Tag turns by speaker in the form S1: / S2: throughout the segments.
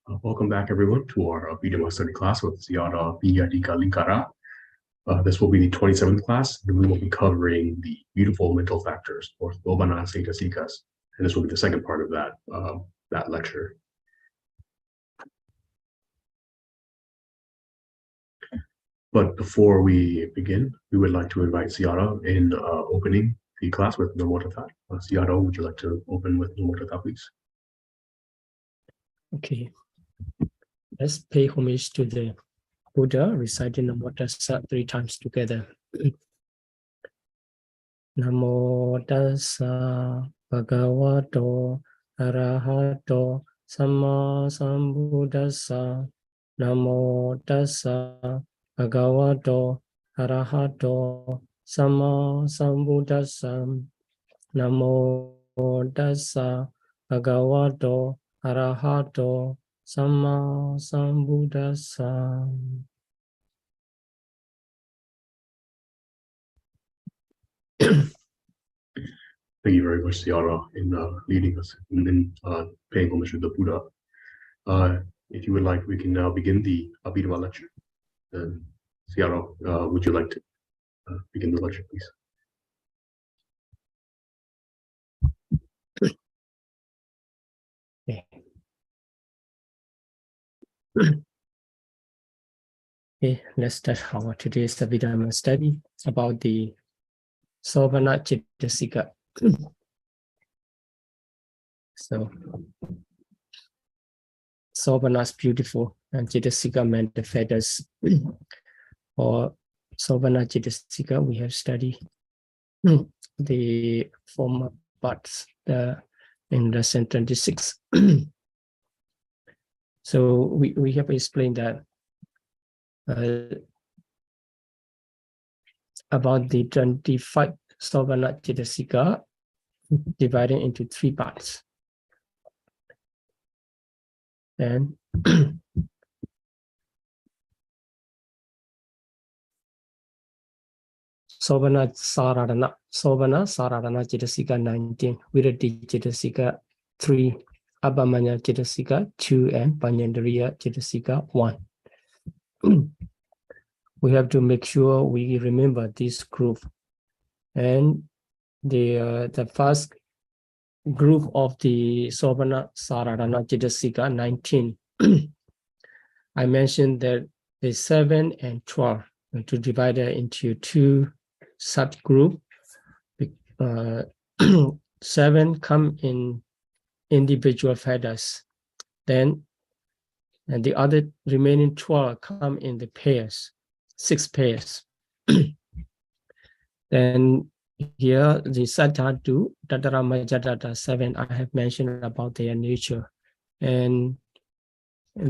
S1: Welcome back, everyone, to our Abhidhamma study class with Ziyada Pariyatti Linkara. This will be the 27th class, and we will be covering the beautiful mental factors, or Sobhana-cetasika, and this will be the second part of that lecture. But before we begin, we would like to invite Ziyada in opening the class with Namo Tassa. Ziyada, would you like to open with Namo Tassa, please?
S2: Okay. Let's pay homage to the Buddha, reciting Namo Tassa 3 times together. Namo Tassa Bhagavato Arahato Samma Sambuddhassa. Namo Tassa Bhagavato Arahato Samma Sambuddhassa. Namo Tassa Bhagavato Arahato Samma Sambuddhassa.
S1: Thank you very much, Ziyada, in leading us in paying homage to the Buddha. If you would like, we can now begin the Abhidhamma Lecture. And Ziyada, would you like to begin the lecture, please?
S2: Okay, let's start our today's Abhidhamma study about the Sobhana-cetasika. So, Sobhana is beautiful, and Cetasika meant the feathers. For Sobhana-cetasika, we have studied the former parts in lesson 26. So we have explained that about the 25 Sobhana-cetasika divided into 3 parts. And Sobhana-saradana Cetasika 19, Viratti Cetasika 3, Abhamanya Cetasika 2, and Panyandariya Cetasika 1. We have to make sure we remember this group. And the first group of the Sobhana-saradana Cetasika 19, I mentioned that the 7 and 12 to divide it into 2 subgroup. 7 come in individual feathers, then and the other remaining 12 come in the pairs, 6 pairs. Then here the Sattatu, Tatarama 7, I have mentioned about their nature. And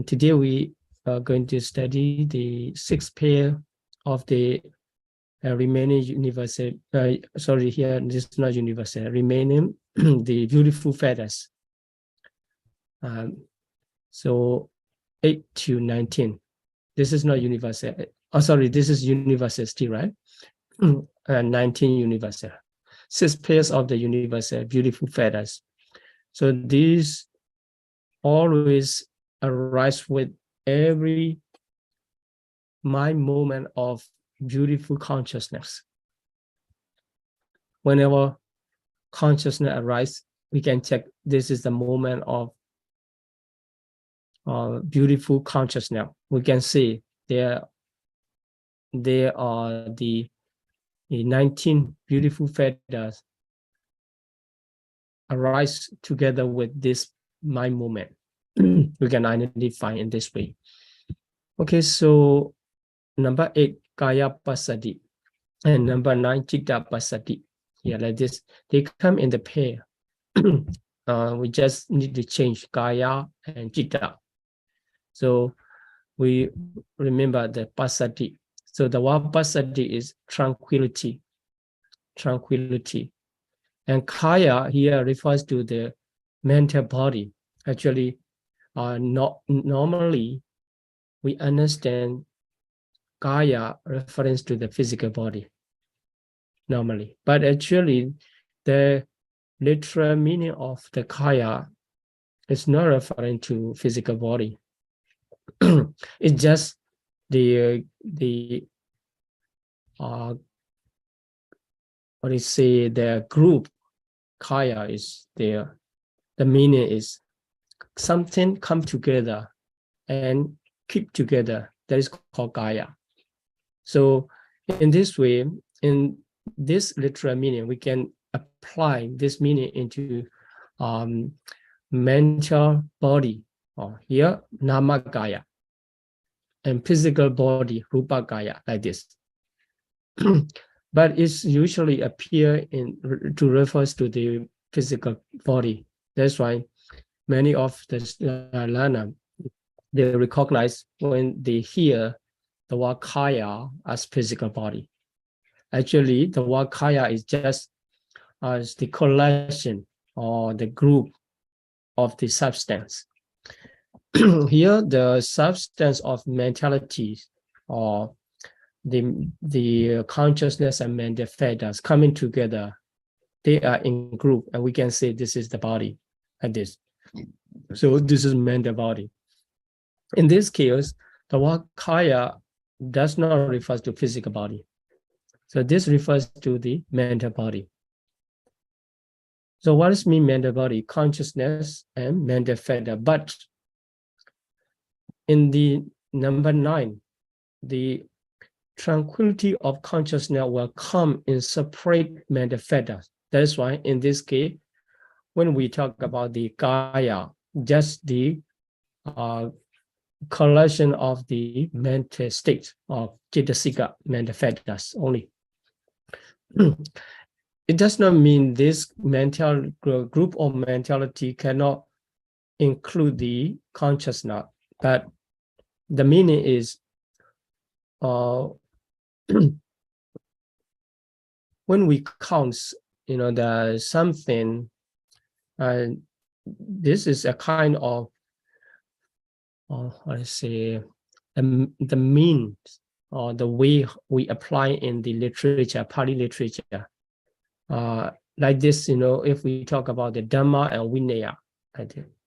S2: today we are going to study the 6th pair of the remaining universal, sorry, here this is not universal, remaining the beautiful feathers. So 8 to 19. This is not universal. Oh, sorry, this is universal still, right? 19 universal. 6 pairs of the universal, beautiful feathers. So these always arise with every mind moment of beautiful consciousness. Whenever consciousness arises, we can check this is the moment of beautiful consciousness. We can see there are the 19 beautiful feathers arise together with this mind moment. We can identify in this way. Okay, so number 8, Kaya Pasati, and number 9, Chitta Pasati. Yeah, like this. They come in the pair. We just need to change Kaya and Chitta. So we remember the Pasati. So the word Pasati is tranquility. Tranquility. And Kaya here refers to the mental body. Actually, normally we understand Kaya reference to the physical body. Normally. But actually, the literal meaning of the Kaya is not referring to physical body. it's just the what do you say, the group kaya is there. The meaning is something come together and keep together. That is called kaya. So in this way, in this literal meaning, we can apply this meaning into mental body, or here nama kaya, and physical body rupa kaya, like this. But it's usually appear to refers to the physical body. That's why many of the learner, they recognize when they hear the word kaya as physical body. Actually, the word kaya is just as the collection or the group of the substance. Here, the substance of mentality or the consciousness and mental factors coming together, they are in group, and we can say this is the body, like this. So this is mental body. In this case, the word kaya does not refer to physical body. So this refers to the mental body. So what does mean mental body? Consciousness and mental factor. But in the number 9, the tranquility of consciousness will come in separate mental factors. That's why in this case, when we talk about the kaya, just the collection of the mental state of cetasika, mental factors only. It does not mean this mental group of mentality cannot include the consciousness, but the meaning is when we count, there's something, this is a kind of, how to say, the means or the way we apply in the literature, Pali literature. Like this, if we talk about the Dhamma and Vinaya,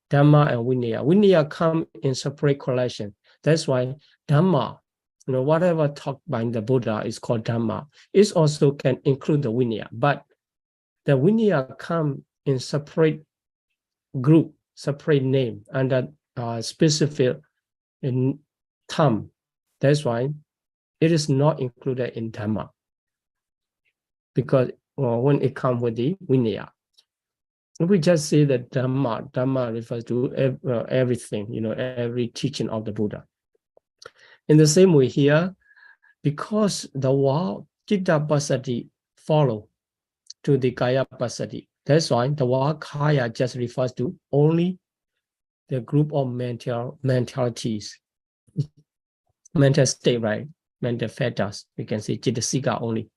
S2: Dhamma and Vinaya, Vinaya come in separate collection. That's why Dhamma, whatever taught by the Buddha is called Dhamma. It also can include the Vinaya, but the Vinaya come in separate group, separate name, under specific term. That's why it is not included in Dhamma, because when it comes with the Vinaya, we just say that Dhamma refers to everything, every teaching of the Buddha. In the same way here, because the word Citta Passaddhi follow to the Kaya Passaddhi, that's why the word Kaya just refers to only the group of mentalities, mental state, right? Mental factors. We can say Cetasika only.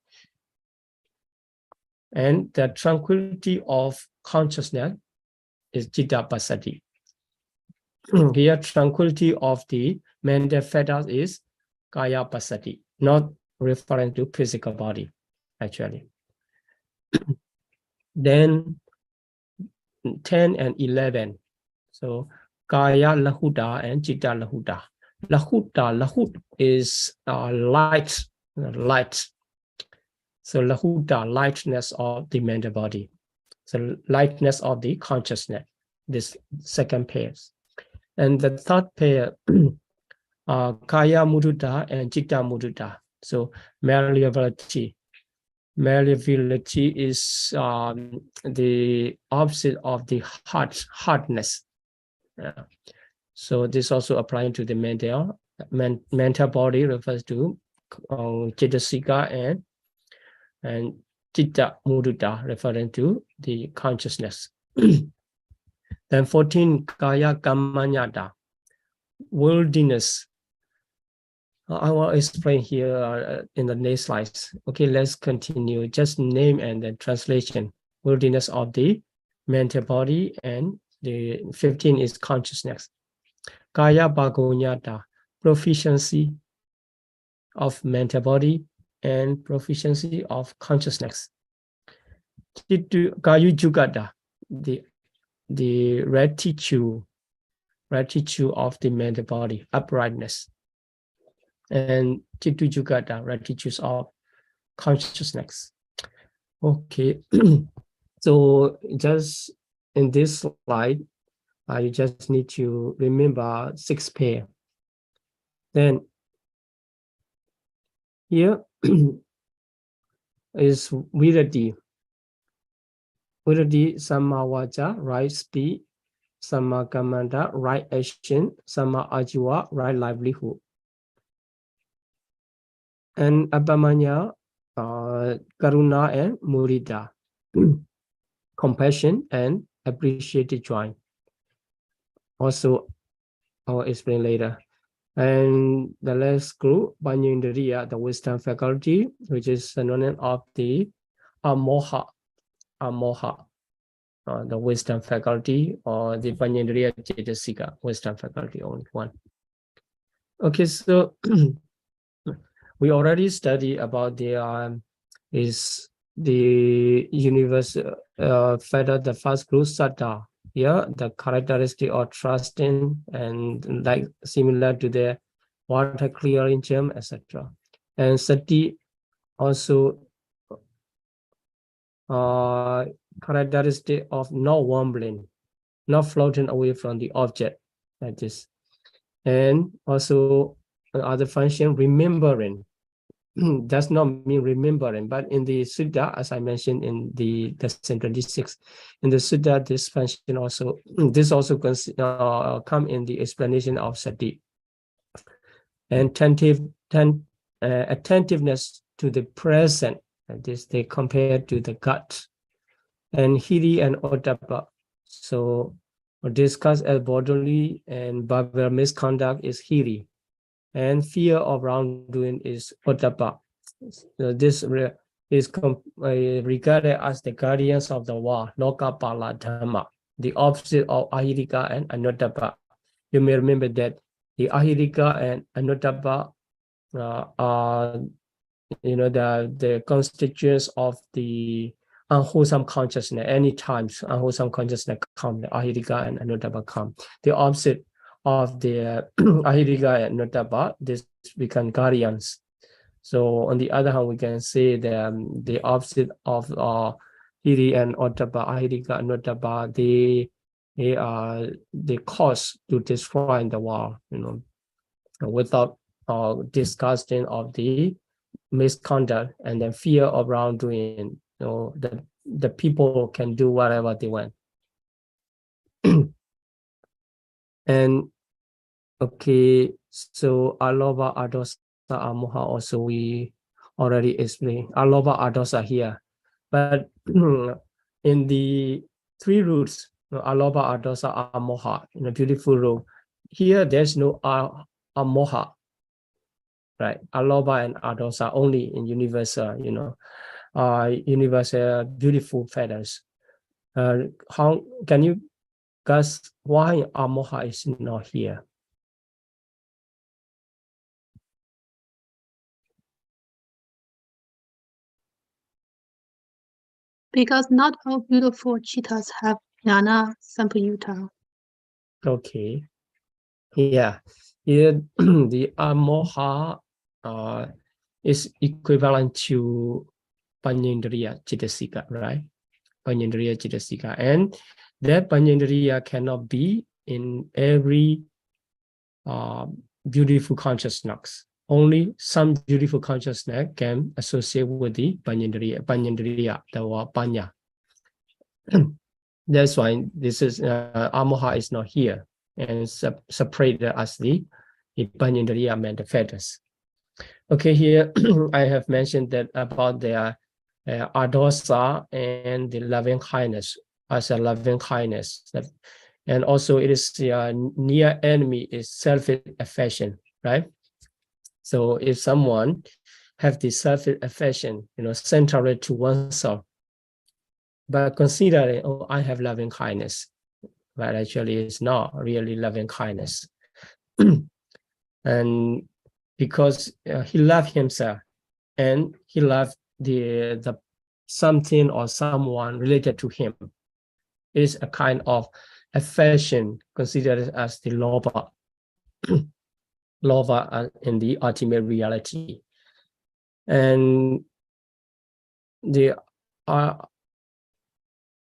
S2: And the tranquility of consciousness is Citta Passaddhi. Here, tranquility of the mental factors is Kaya Passaddhi, not referring to physical body, actually. Then 10 and 11. So Kaya Lahuta and Citta Lahuta. Lahut is light. So Lahuta, lightness of the mental body. So lightness of the consciousness, this second pair. And the third pair, Kaya Mudita and Citta Mudita. So malleability. Malleability is the opposite of the hardness. So this also applying to the mental body, refers to Cetasika and Citta Mudita, referring to the consciousness. Then 14, Kaya Kamanyata, worldliness. I will explain here in the next slides. Okay, let's continue. Just name and then translation. Worldliness of the mental body, and the 15 is consciousness. Kaya Bhagonyata, proficiency of mental body and proficiency of consciousness. Kayu Jugata, the rectitude rectitude of the mental body, uprightness. And Titujugata, rectitude of consciousness. Okay, so just in this slide, you just need to remember 6 pair. Then here is Virati. Virati, Samma Vaca, right speech, Samma Kammanta, right action, Samma Ajiva, right livelihood. And Abhamanya, Karuna and Mudita, compassion and appreciative joy. Also, I'll explain later. And the last group, Panyendriya, the wisdom faculty, which is synonym of the Amoha, the wisdom faculty, or the Panyendriya Cetasika, wisdom faculty, only one. Okay, so we already studied about the universe feather, the first group, Saddha. Yeah, the characteristic of trusting and like similar to the water clearing gem, etc. And Sati also characteristic of not wandering, not floating away from the object like this. And also other function, remembering. Does not mean remembering, but in the Sutta, as I mentioned in the lesson 26, in the Sutta, this function also, this also come in the explanation of Sati. And attentiveness to the present, this they compare to the gut. And Hiri and Ottappa. So discuss as bodily and barbaric misconduct is Hiri. And fear of wrongdoing is Ottappa. So this is regarded as the guardians of the world, Lokapala Dhamma, the opposite of Ahirika and Anuttappa. You may remember that the Ahirika and Anuttappa are, the constituents of the unwholesome consciousness. Anytime unwholesome consciousness come, the Ahirika and Anuttappa come. The opposite of the Ahirika and Anuttappa, this become guardians. So on the other hand, we can say the opposite of Hiri and Ottappa, Ahirika and Anuttappa, they are the cause to destroy the world, without disgusting of the misconduct and then fear of wrongdoing. The people can do whatever they want. And okay, so Aloba, Adosa, Amoha also we already explained. Aloba, Adosa here, but in the 3 roots, Aloba, Adosa, Amoha, in a beautiful room. Here, there's no Amoha, right? Aloba and Adosa only in universal, universal beautiful feathers. How can you guess why Amoha is not here?
S3: Because not all beautiful cheetahs have jnana sampayutta.
S2: Okay. Yeah. Here, the Amoha is equivalent to Panyendriya Cetasika, right? Panyendriya Cetasika. And that Panyendriya cannot be in every beautiful consciousness. Only some beautiful consciousness can associate with the Panyendriya, the word Panya. That's why this is Amoha is not here and separated as the Panyendriya mental feathers. Okay, here I have mentioned that about the adosa and the loving kindness as a loving kindness. And also it is the near enemy is selfish affection, right? So if someone have the selfish affection, centered to oneself, but considering, oh, I have loving kindness, but actually it's not really loving kindness. And because he loved himself and he loved the something or someone related to him, it is a kind of affection considered as the lobha, lobha in the ultimate reality. And the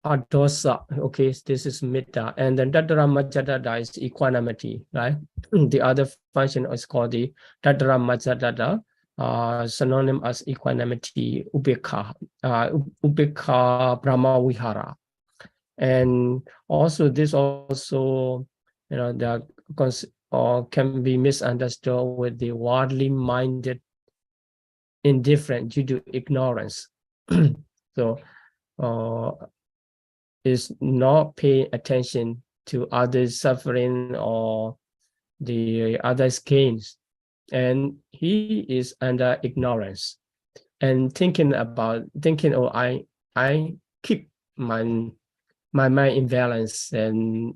S2: adosa, okay, this is Metta, and then Tattara Majjadada is equanimity, right? The other function is called the Tattara Majjadada, synonym as equanimity, Ubekha, Ubekha Brahma Vihara. And also this also, the can be misunderstood with the worldly minded indifferent due to ignorance. So is not paying attention to others' suffering or the others' gains, and he is under ignorance and thinking, oh, I keep my mind in balance and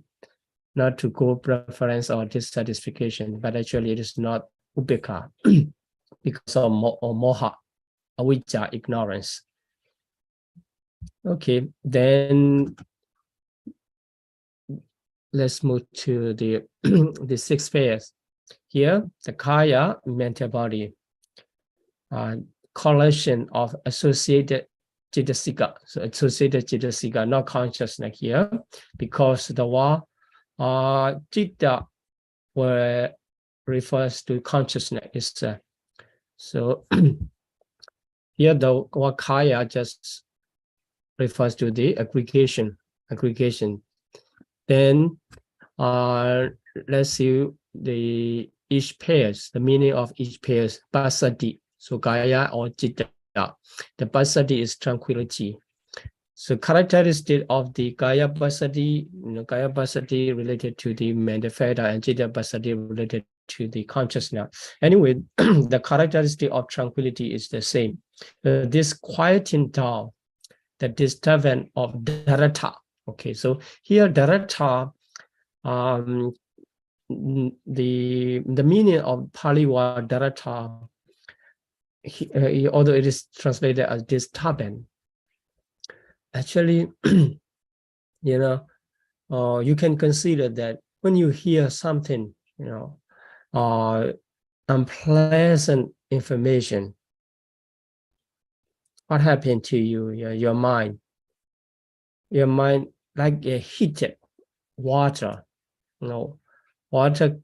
S2: not to go preference or dissatisfaction, but actually it is not ubeka because of moha, avijja, ignorance. Okay, then let's move to the the 6 pairs. Here, the kaya, mental body, collection of associated cetasika. So associated cetasika, not consciousness here, because the word citta refers to consciousness. So here the word kaya just refers to the aggregation. Then let's see each pairs, the meaning of each pairs. Passaddhi, so kaya or citta. The passaddhi is tranquility. So characteristic of the kaya passaddhi, kaya passaddhi related to the manifesta and citta passaddhi related to the consciousness. Anyway, the characteristic of tranquility is the same. This quieting down the disturbance of dharata. Okay, so here dharata, the meaning of Pali word dharata, although it is translated as disturbance, actually, you can consider that when you hear something, unpleasant information, what happened to you? Your mind like a heated water, water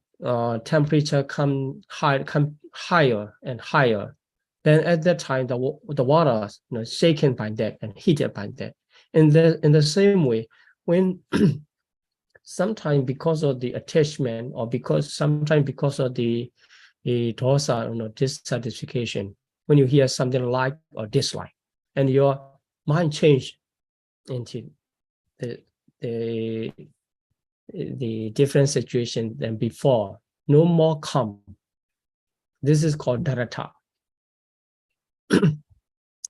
S2: temperature come higher and higher. Then at that time, the water is shaken by that and heated by that. In the same way, when sometimes because of the attachment or sometimes because of the dosa, dissatisfaction, when you hear something like or dislike, and your mind change into the different situation than before, no more calm. This is called dharata.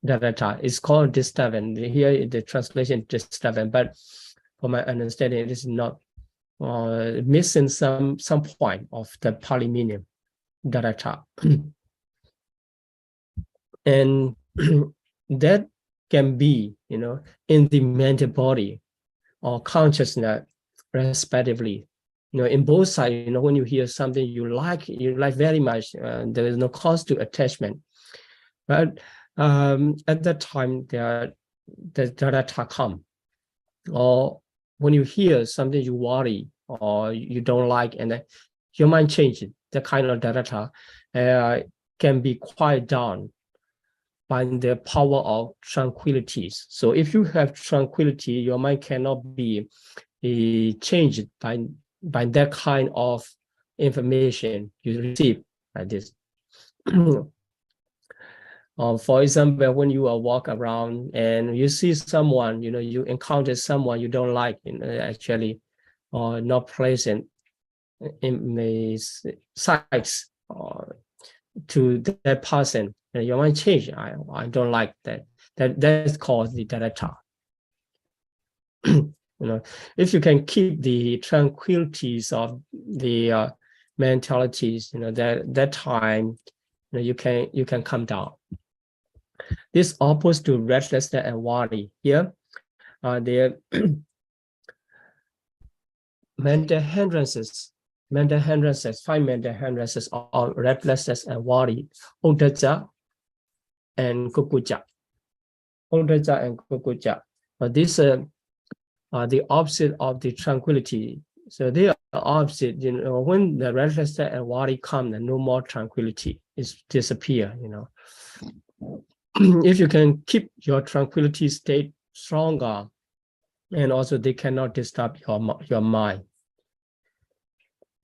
S2: Dharata is called disturbance. Here the translation disturbance, but for my understanding, it is not missing some point of the Pali meaning, dharata. And that can be, in the mental body or consciousness, respectively. In both sides, when you hear something you like very much, there is no cause to attachment. But at that time, the dharata come. Or when you hear something you worry or you don't like, and your mind changes, the kind of dharata can be quieted down by the power of tranquilities. So if you have tranquility, your mind cannot be changed by that kind of information you receive like this. For example, when you walk around and you see someone, you encounter someone you don't like, actually, or not pleasant in the sights to that person, your mind change. I don't like that. That's called the dharata. If you can keep the tranquilities of the mentalities, that time, you can come down. This opposed to restlessness and worry. Here, mental hindrances, five mental hindrances are restlessness and worry, Uddhacca and Kukucca. Uddhacca and Kukucca. These are the opposite of the tranquility. So they are opposite. When the restlessness and worry come, then no more tranquility. It's disappear. If you can keep your tranquility state stronger, and also they cannot disturb your mind.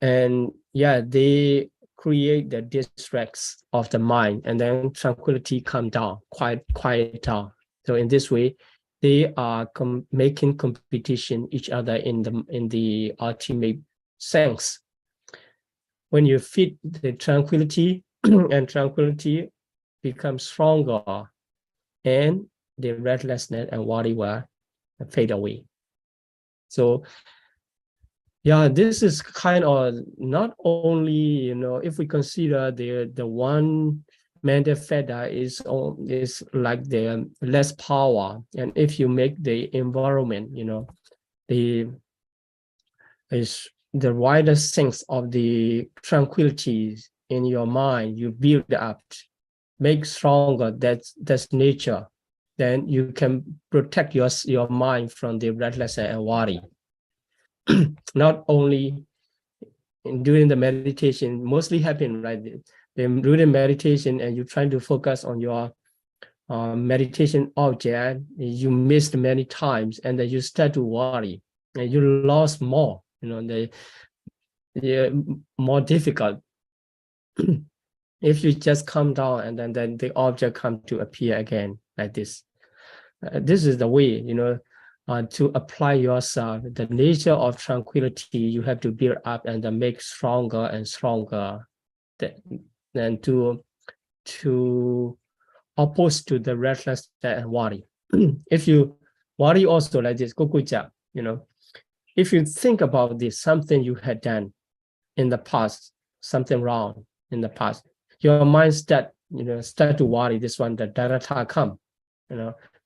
S2: And yeah, they create the distracts of the mind, and then tranquility come down, quiet down. So in this way, they are making competition each other in the ultimate sense. When you feed the tranquility, and tranquility becomes stronger, and the restlessness and worry will fade away. So yeah, this is kind of not only, if we consider the one mental factor is like the less power, and if you make the environment, the wider sense of the tranquility in your mind, you build up, make stronger, that's nature, then you can protect your mind from the restlessness and worry. Not only during the meditation, mostly happen, right? During the meditation, and you're trying to focus on your meditation object, you missed many times, and then you start to worry, and you lost more. The more difficult. If you just calm down, and then the object come to appear again like this. This is the way, to apply yourself. The nature of tranquility, you have to build up and then make stronger and stronger. Then to oppose to the restlessness and worry. If you worry also like this, Kukucca, if you think about this, something you had done in the past, something wrong in the past, your mind start to worry. This one, the dharata come,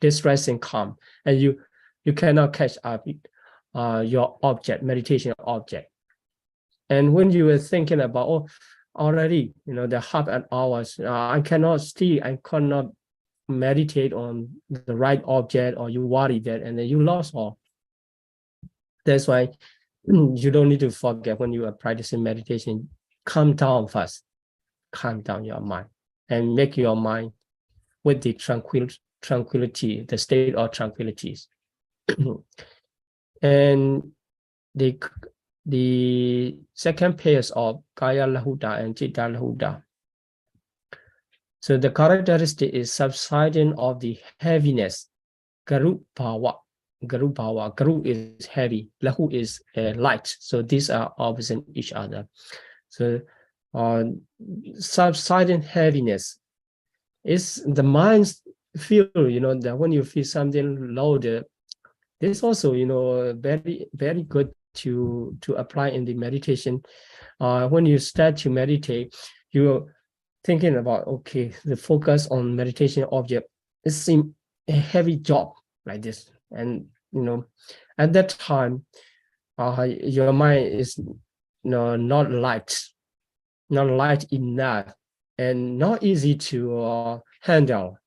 S2: distressing come, and you cannot catch up your object, meditation object. And when you were thinking about, already, the half an hour, I cannot meditate on the right object, or you worry that, and then you lost all. That's why you don't need to forget when you are practicing meditation, calm down first, calm down your mind, and make your mind with the tranquility, the state of tranquility. And the second pairs of Kaya Lahuta and Chitta Lahuta. So the characteristic is subsiding of the heaviness, Garu Bhava. Garu is heavy, Lahu is light. So these are opposite each other. So subsiding heaviness is the mind feel, that when you feel something loaded, this also, very, very good to apply in the meditation. When you start to meditate, you're thinking about, okay, the focus on meditation object, it seems a heavy job like this. And, at that time, your mind is not light enough, and not easy to handle,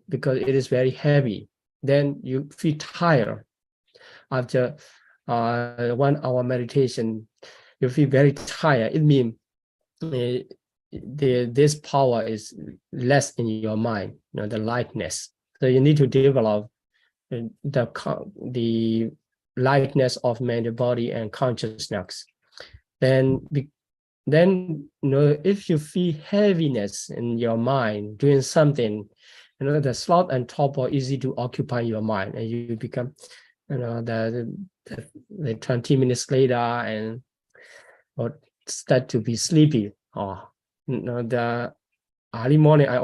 S2: because it is very heavy. Then you feel tired. After 1 hour meditation, you feel very tired. It means this power is less in your mind, the lightness. So you need to develop the lightness of mind, the body, and consciousness. Then if you feel heaviness in your mind doing something, the slot and torpor easy to occupy your mind, and you become, the 20 minutes later, or start to be sleepy. Or the early morning, I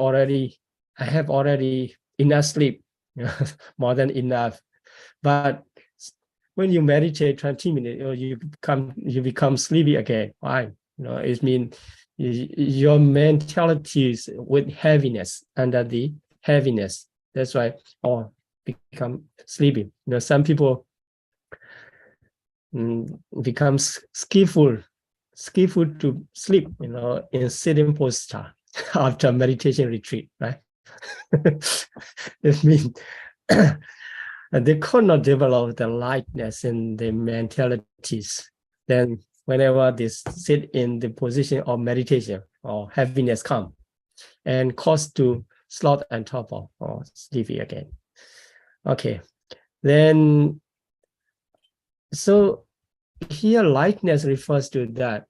S2: have already enough sleep, more than enough. But when you meditate 20 minutes, you become sleepy again. Why? It means your mentality is with heaviness, under the heaviness. That's why become sleepy. Some people becomes skillful to sleep, in sitting posture after meditation retreat, right? It means they could not develop the lightness in the mentalities. Then whenever they sit in the position of meditation or heaviness come and cause to sloth and torpor or sleepy again. Okay, then so here lightness refers to that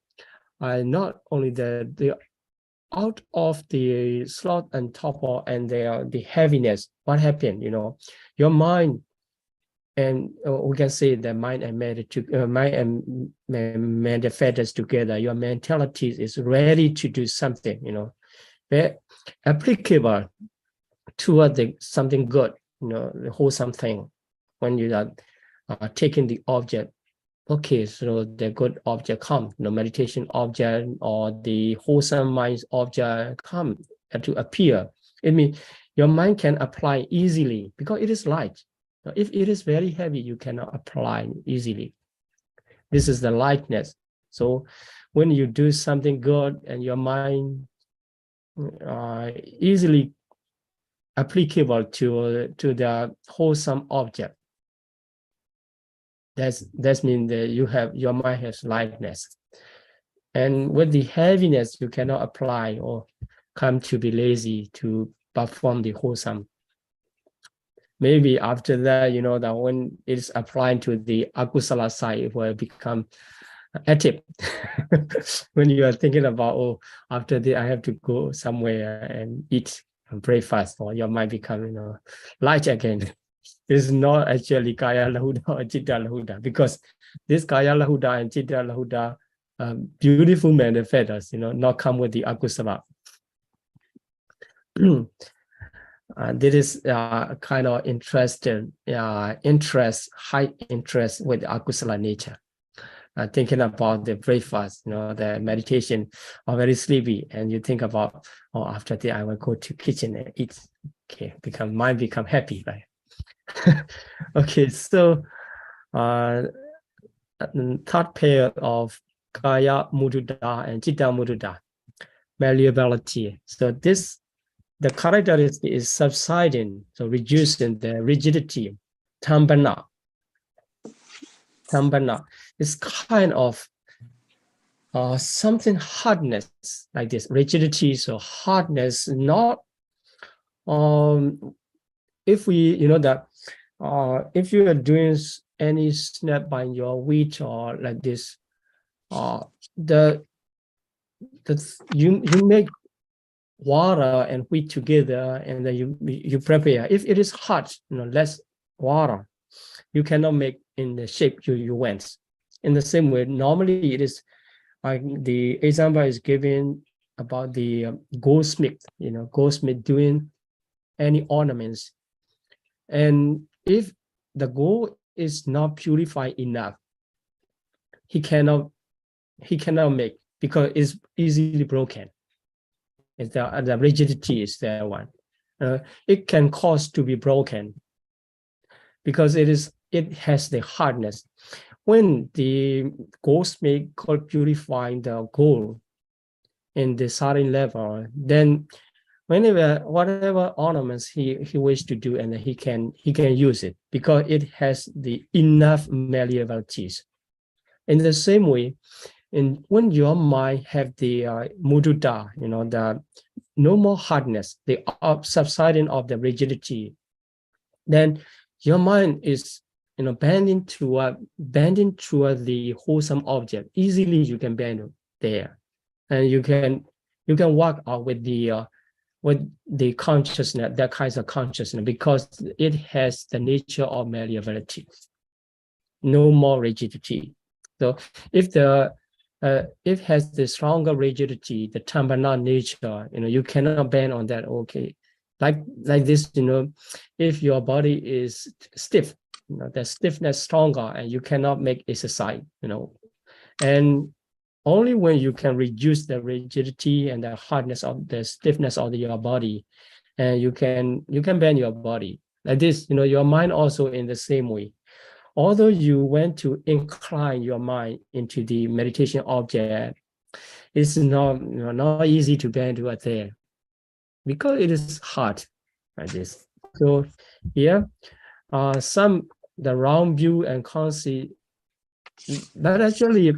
S2: not only the out of the sloth and torpor and the heaviness, what happened? Your mind, and we can say the mind and matter fetters together. Your mentality is ready to do something, very applicable toward something good, the wholesome thing. When you are taking the object, okay, so the good object come, meditation object or the wholesome mind object come to appear. It means your mind can apply easily because it is light. If it is very heavy, you cannot apply easily. This is the lightness. So when you do something good and your mind easily applicable to the wholesome object, that means that your mind has lightness. And with the heaviness, you cannot apply or come to be lazy to perform the wholesome. Maybe after that, that when it's applying to the akusala side, it will become active. When you are thinking about, after this, I have to go somewhere and eat breakfast, or your mind become, light again. It's not actually Kaya Lahuda or Chitta Lahuda, because this Kaya Lahuda and Chitta Lahuda beautiful manifestors, not come with the akusala. This is kind of high interest with akusala nature. Thinking about the breakfast, the meditation, or very sleepy, and you think about, after that I will go to kitchen and eat. Okay, mind become happy, right? Okay, so third pair of Kaya Mududa and Chitta Mududa, malleability. So the characteristic is subsiding, so reducing the rigidity. Tambana is kind of something hardness like this, rigidity, so hardness, not if we, if you are doing any snap by your wheat or like this, you make water and wheat together, and then you prepare. If it is hot, less water, you cannot make in the shape you want. In the same way, normally it is like the example is given about the goldsmith, goldsmith doing any ornaments. And if the gold is not purified enough, he cannot make, because it's easily broken. It's the rigidity is there one. It can cause to be broken because it has the hardness. When the goldsmith could purify the gold in the certain level, then whatever ornaments he wishes to do, and he can use it because it has the enough malleabilities. In the same way, when your mind have the mududa, the no more hardness, the subsiding of the rigidity, then your mind is bending toward the wholesome object. Easily you can bend there, and you can walk out with the consciousness, that kinds of consciousness, because it has the nature of malleability, no more rigidity. So if it has the stronger rigidity, the tambana nature, you cannot bend on that. Okay, like this, if your body is stiff, the stiffness stronger, and you cannot make exercise, and only when you can reduce the rigidity and the hardness of the stiffness of your body, and you can bend your body like this. Your mind also in the same way. although you want to incline your mind into the meditation object, it's not easy to bend toward there because it is hard like this. So here, the round view and conceit, but actually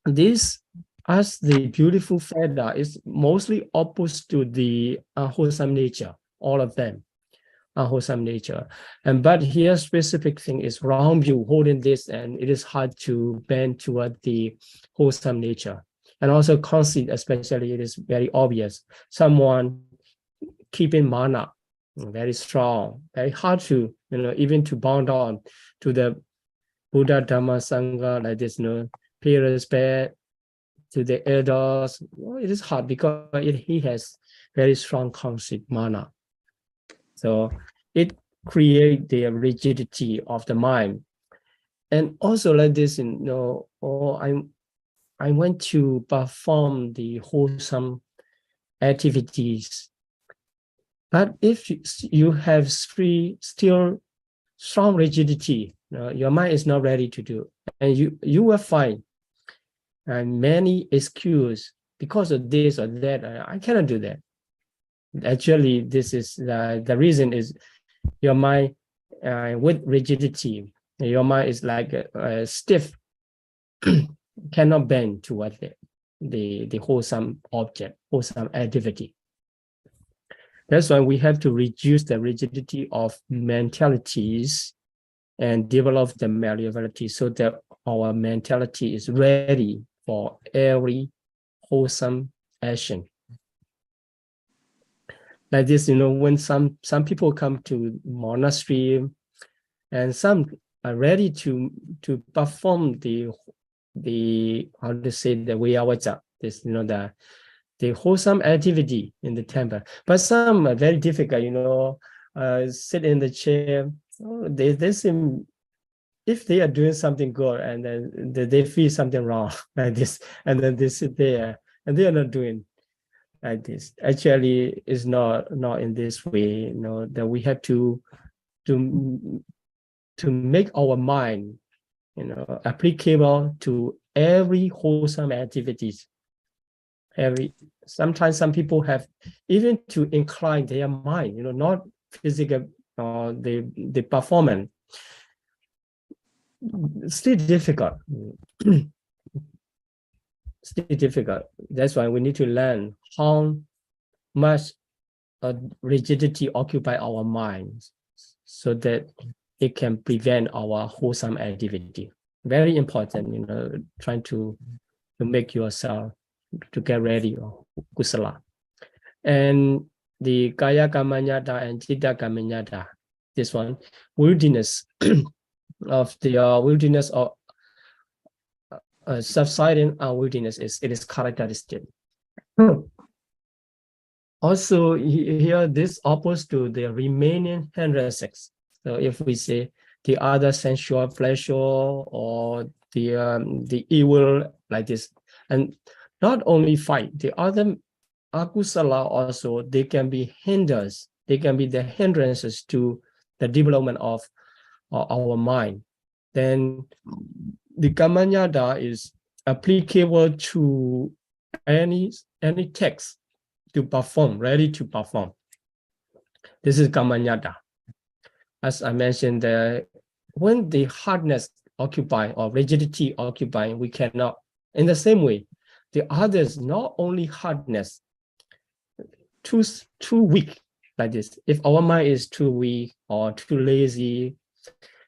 S2: this, as the beautiful feather, is mostly opposed to the unwholesome nature, all of them. Unwholesome nature, but here specific thing is round view holding this, and it is hard to bend toward the wholesome nature. And also conceit, especially, it is very obvious. Someone keeping mana very strong, very hard to even to bound on to the Buddha, Dhamma, Sangha like this, pay respect to the elders. Well, it is hard because he has very strong conceit mana. So it creates the rigidity of the mind. And also like this, I want to perform the wholesome activities. But if you have still strong rigidity, your mind is not ready to do, and you will find many excuses because of this or that. I cannot do that. Actually, this is the reason is your mind with rigidity. Your mind is like stiff, cannot bend toward the wholesome object, wholesome activity. That's why we have to reduce the rigidity of mentalities and develop the malleability so that our mentality is ready for every wholesome action. Like this, when some people come to monastery, and some are ready to perform the how to say the vayavaca, this the wholesome activity in the temple. But some are very difficult, sit in the chair. They seem, if they are doing something good and then they feel something wrong like this, and then they sit there and they are not doing like this. Actually, it's not in this way. That we have to make our mind, applicable to every wholesome activities. Sometimes some people have even to incline their mind, not physical, the performance. Still difficult. Still difficult. That's why we need to learn how much rigidity occupy our minds so that it can prevent our wholesome activity. Very important, trying to make yourself to get ready of kusala. And the kaya kamanyata and chitta kamanyata, this one, wilderness of the wilderness of subsiding wilderness it is characteristic. Also here, this opposed to the remaining hindrances. So if we say the other sensual pleasure or the evil like this, and not only fight, the other akusala also, they can be hinders. They can be the hindrances to the development of our mind. Then the kamanyada is applicable to any text to perform, ready to perform. This is kamanyada. As I mentioned, when the hardness occupy or rigidity occupy, we cannot. In the same way, the others, not only hardness, too weak like this. If our mind is too weak or too lazy,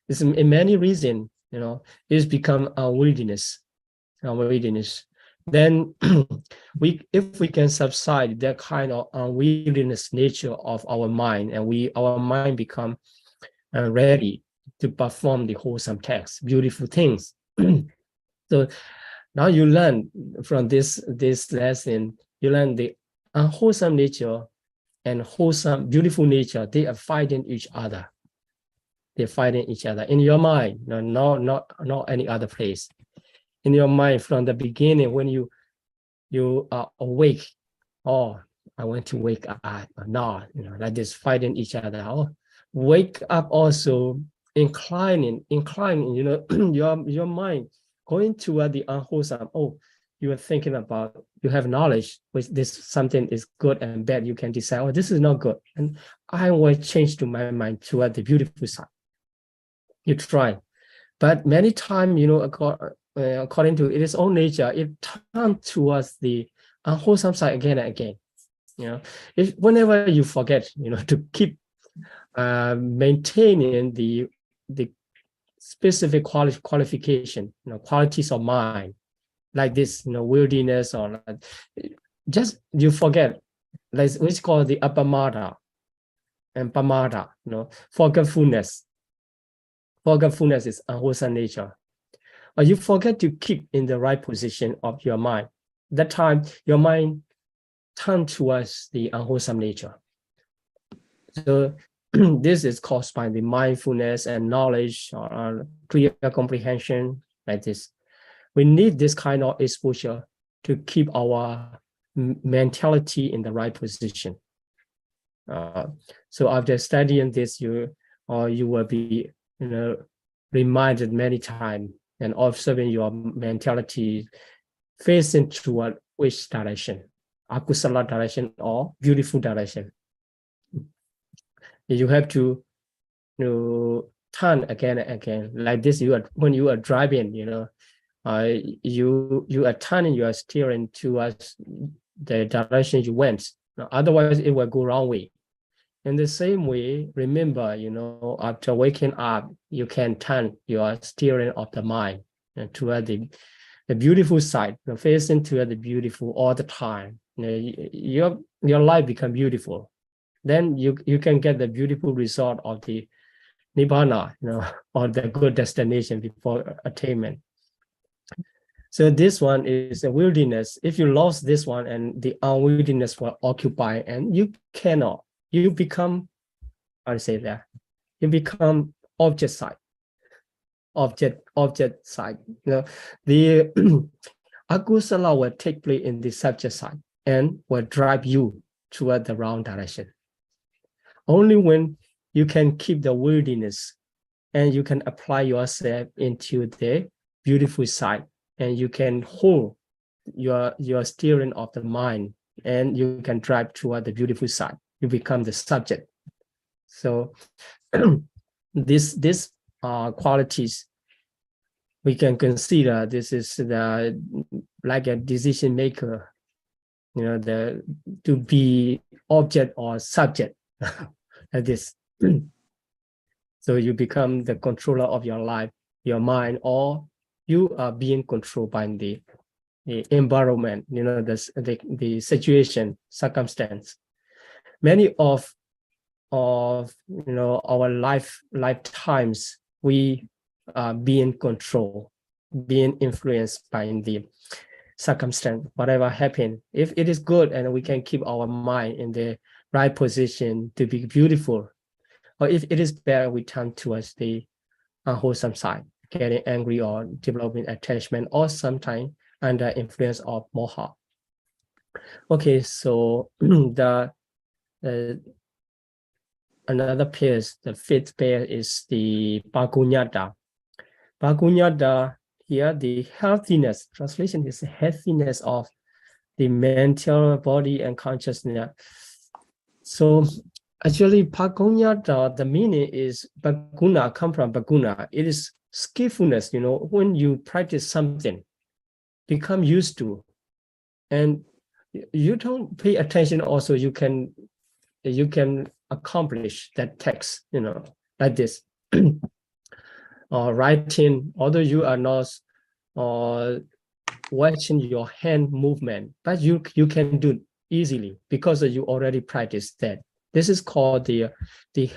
S2: it's in many reasons, it's become a wilderness. Then if we can subside that kind of wilderness nature of our mind, and our mind become ready to perform the wholesome text, beautiful things. So now you learn from this lesson, you learn the unwholesome nature and wholesome, beautiful nature, they are fighting each other. They're fighting each other in your mind, not any other place. In your mind from the beginning, when you are awake, I want to wake up, not, like this, fighting each other. Wake up also inclining, you know, your mind going toward the unwholesome. Oh, you are thinking about, you have knowledge, which this something is good and bad. You can decide, oh, this is not good. And I will change to my mind toward the beautiful side. You try. But many times, you know, according to its own nature, it turns towards the unwholesome side again and again. You know, if whenever you forget, you know, to keep maintaining the specific qualification, you know, qualities of mind, like this, you know, wilderness, or just you forget, like which called the apamada and pamada, you know, forgetfulness. Forgetfulness is unwholesome nature. Or you forget to keep in the right position of your mind. That time, your mind turns towards the unwholesome nature. So this is caused by the mindfulness and knowledge or clear comprehension, like this. We need this kind of exposure to keep our mentality in the right position. So after studying this, you will be, you know, reminded many times and observing your mentality facing toward which direction, akusala direction or beautiful direction. You have to, you know, turn again and again, like this. When you are driving, you know, you are turning your steering towards the direction you went. Otherwise, it will go wrong way. In the same way, remember, you know, after waking up, you can turn your steering of the mind toward the beautiful side, you know, facing toward the beautiful all the time. You know, your life become beautiful. Then you can get the beautiful result of the nibbana, you know, or the good destination before attainment. So this one is a wilderness. If you lost this one, and the unwilderness will occupy, and you cannot, you become, how to say that, you become object side. Object side. You know, the akusala will take place in the subject side and will drive you toward the wrong direction. Only when you can keep the wilderness and you can apply yourself into the beautiful side, and you can hold your steering of the mind, and you can drive toward the beautiful side. You become the subject. So this qualities we can consider. This is the like a decision maker, you know, the to be object or subject like this. So you become the controller of your life, your mind, or you are being controlled by the environment, you know, the situation, circumstance. Many of you know, our lifetimes, we are being controlled, being influenced by the circumstance, whatever happened. If it is good and we can keep our mind in the right position to be beautiful, or if it is bad, we turn towards the unwholesome side, getting angry or developing attachment, or sometimes under influence of moha. Okay, so the another pair, the fifth pair, is the Bhagunyata. Bhagunyata, here the healthiness, translation is the healthiness of the mental body and consciousness. So actually, Bhagunyata, the meaning is Bhaguna, come from Bhaguna. It is skillfulness, you know, when you practice something, become used to, and you don't pay attention, also you can accomplish that text, you know, like this. Or writing, although you are not watching your hand movement, but you can do easily because you already practiced that. This is called the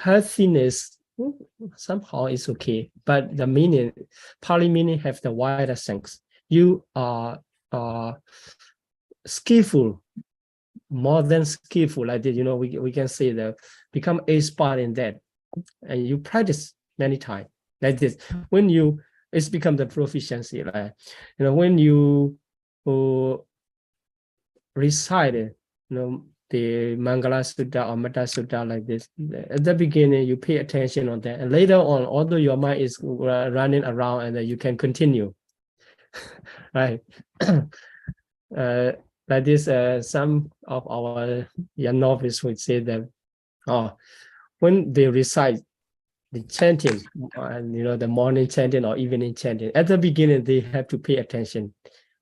S2: healthiness. Somehow it's okay, but the meaning, Pali meaning, have the wider sense. You are skillful, more than skillful, like that, you know, we can say that become expert in that, and you practice many times like this. When it's become the proficiency, right? You know, when you recite it, you know, the Mangala Sutta or Metta Sutta like this. At the beginning, you pay attention on that. And later on, although your mind is running around and then you can continue, right? Like this, some of our young novices would say that, when they recite the chanting, and the morning chanting or evening chanting, at the beginning, they have to pay attention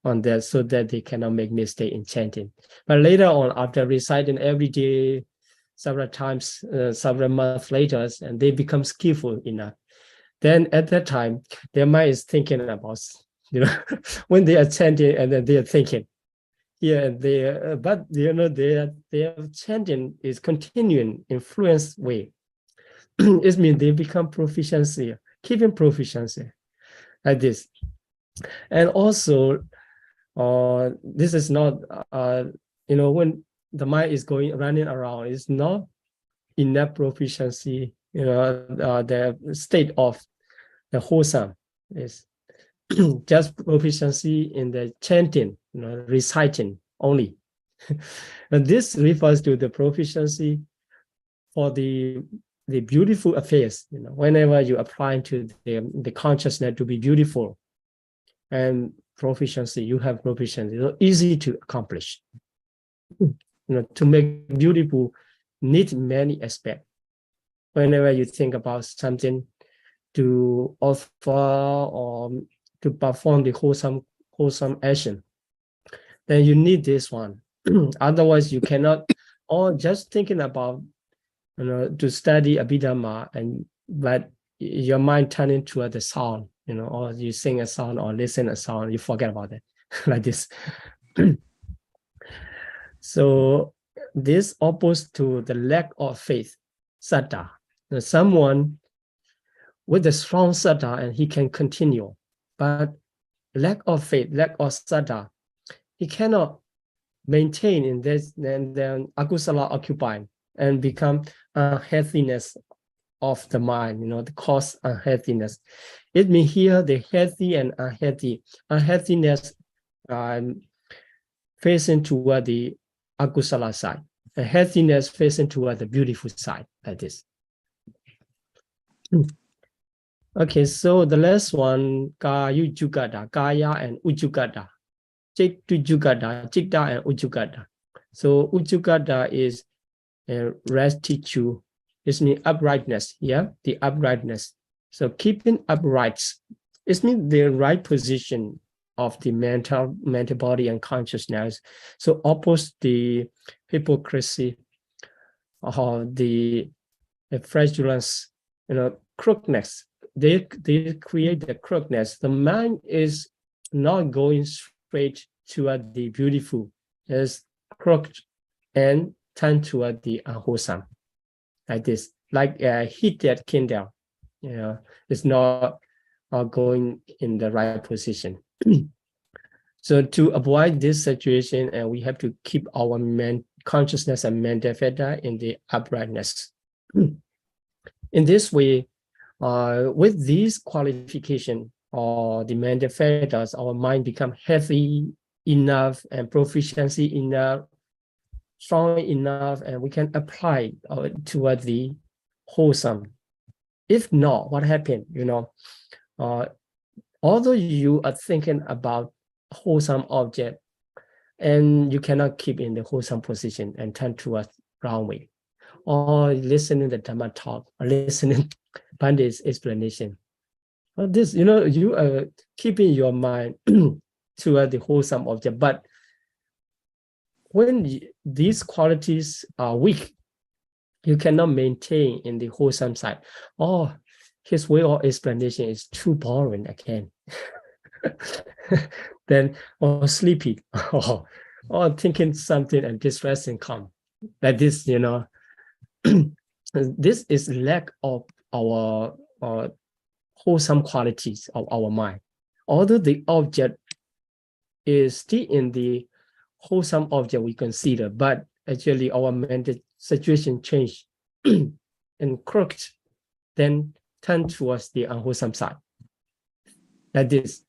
S2: on that so that they cannot make mistake in chanting. But later on, after reciting every day, several times, several months later, and they become skillful enough, then at that time, their mind is thinking about, when they are chanting and then they are thinking here and there, but their chanting is continuing in fluent way. It means they become proficiency, keeping proficiency like this. And also, this is not, when the mind is running around, it's not enough proficiency, the state of the wholesome is just proficiency in the chanting, reciting only. And this refers to the proficiency for the beautiful affairs, whenever you apply to the consciousness to be beautiful, and proficiency, you have proficiency, so easy to accomplish. To make beautiful need many aspects. Whenever you think about something to offer or to perform the wholesome action, then you need this one. Otherwise, you cannot, or just thinking about, to study Abhidhamma, but your mind turning toward the sound, or you sing a song or listen a song, you forget about it, like this. So this opposed to the lack of faith, saddha. Someone with a strong saddha and he can continue, but lack of faith, lack of saddha, he cannot maintain in this, then akusala occupying and become unhealthiness of the mind, the cause unhealthiness. It means here the healthy and unhealthy, unhealthiness facing toward the akusala side, and healthiness facing toward the beautiful side, like this. Okay, so the last one, kaya ujjhagata, kaya and ujjhagata, citta and ujjhagata. So ujjhagata is restitude. It means uprightness. Yeah, the uprightness. So keeping upright, it means the right position of the mental body and consciousness. So opposite the hypocrisy or the fraudulence, crookedness. They create the crookedness. The mind is not going straight toward the beautiful. It's crooked and turn toward the unwholesome, like this, like a heated candle. It's not going in the right position. So to avoid this situation, and we have to keep our consciousness and mental veda in the uprightness. In this way, with these qualification or the mental vedas, our mind become healthy enough and proficiency enough, strong enough, and we can apply toward the wholesome. If not, what happened? Although you are thinking about wholesome object, and you cannot keep in the wholesome position and turn towards wrong way, or listening to the Dhamma talk, or listening Pandit's explanation. This, you are keeping your mind toward the wholesome object, but when these qualities are weak, you cannot maintain in the wholesome side. Oh, his way of explanation is too boring again. Then, or sleepy, or thinking something and distressing come. Like this, this is lack of our wholesome qualities of our mind. Although the object is still in the wholesome object we consider, but actually our mental situation changed and crooked, then turn towards the unwholesome side, like this.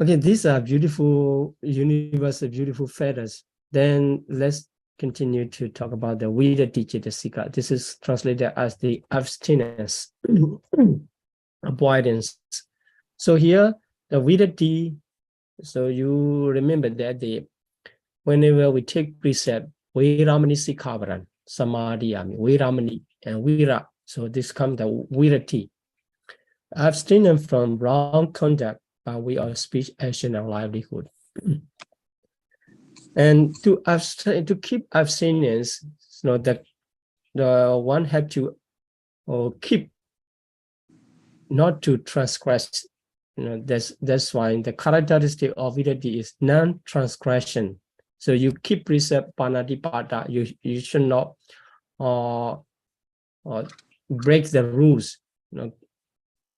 S2: Okay, these are beautiful, universal, beautiful feathers Then let's continue to talk about the Viddhati-cetasika. This is translated as the abstinence, avoidance. So here, the Viddhati, so you remember that whenever we take precept, Vairamani Sikkhapadan, Samadhiyami, Vairamani, and Vira. So this comes the Viddhati. Abstinence from wrong conduct by way of speech, action, and livelihood. And to keep abstinence, the one have to keep not to transgress. That's why the characteristic of Viddhati is non-transgression. So you keep precept Paṭipatti. You should not break the rules.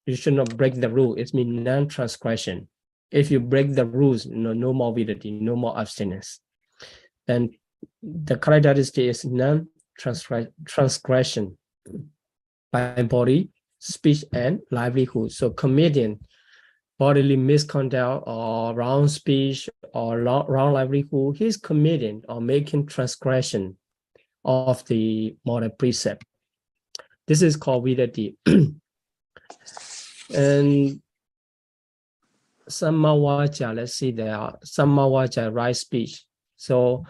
S2: You should not break the rule. It means non-transgression. If you break the rules, no more Viddhati, no more abstinence. And the characteristic is non-transgression by body, speech, and livelihood. So committing bodily misconduct or wrong speech or wrong livelihood, he's committing or making transgression of the moral precept. This is called Viddhati. And Sammawacha, let's see there, Sammawacha, right speech. So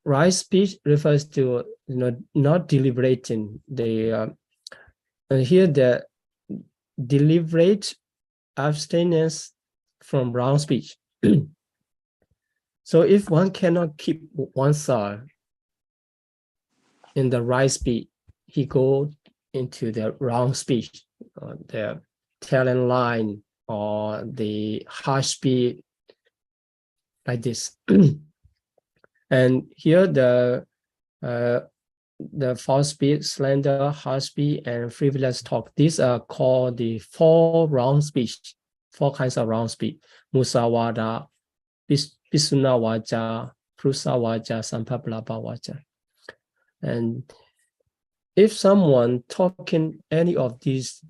S2: right speech refers to not deliberating. Here the deliberate abstinence from wrong speech. So if one cannot keep oneself in the right speech, he goes into the wrong speech, the talent line or the harsh speech, like this. And here the false speech, slander, harsh speech, and frivolous talk. These are called the four wrong speech, four kinds of wrong speech: musawada, pisuna vaca, prusa vaca, sampaplapa vaca. And if someone talking any of these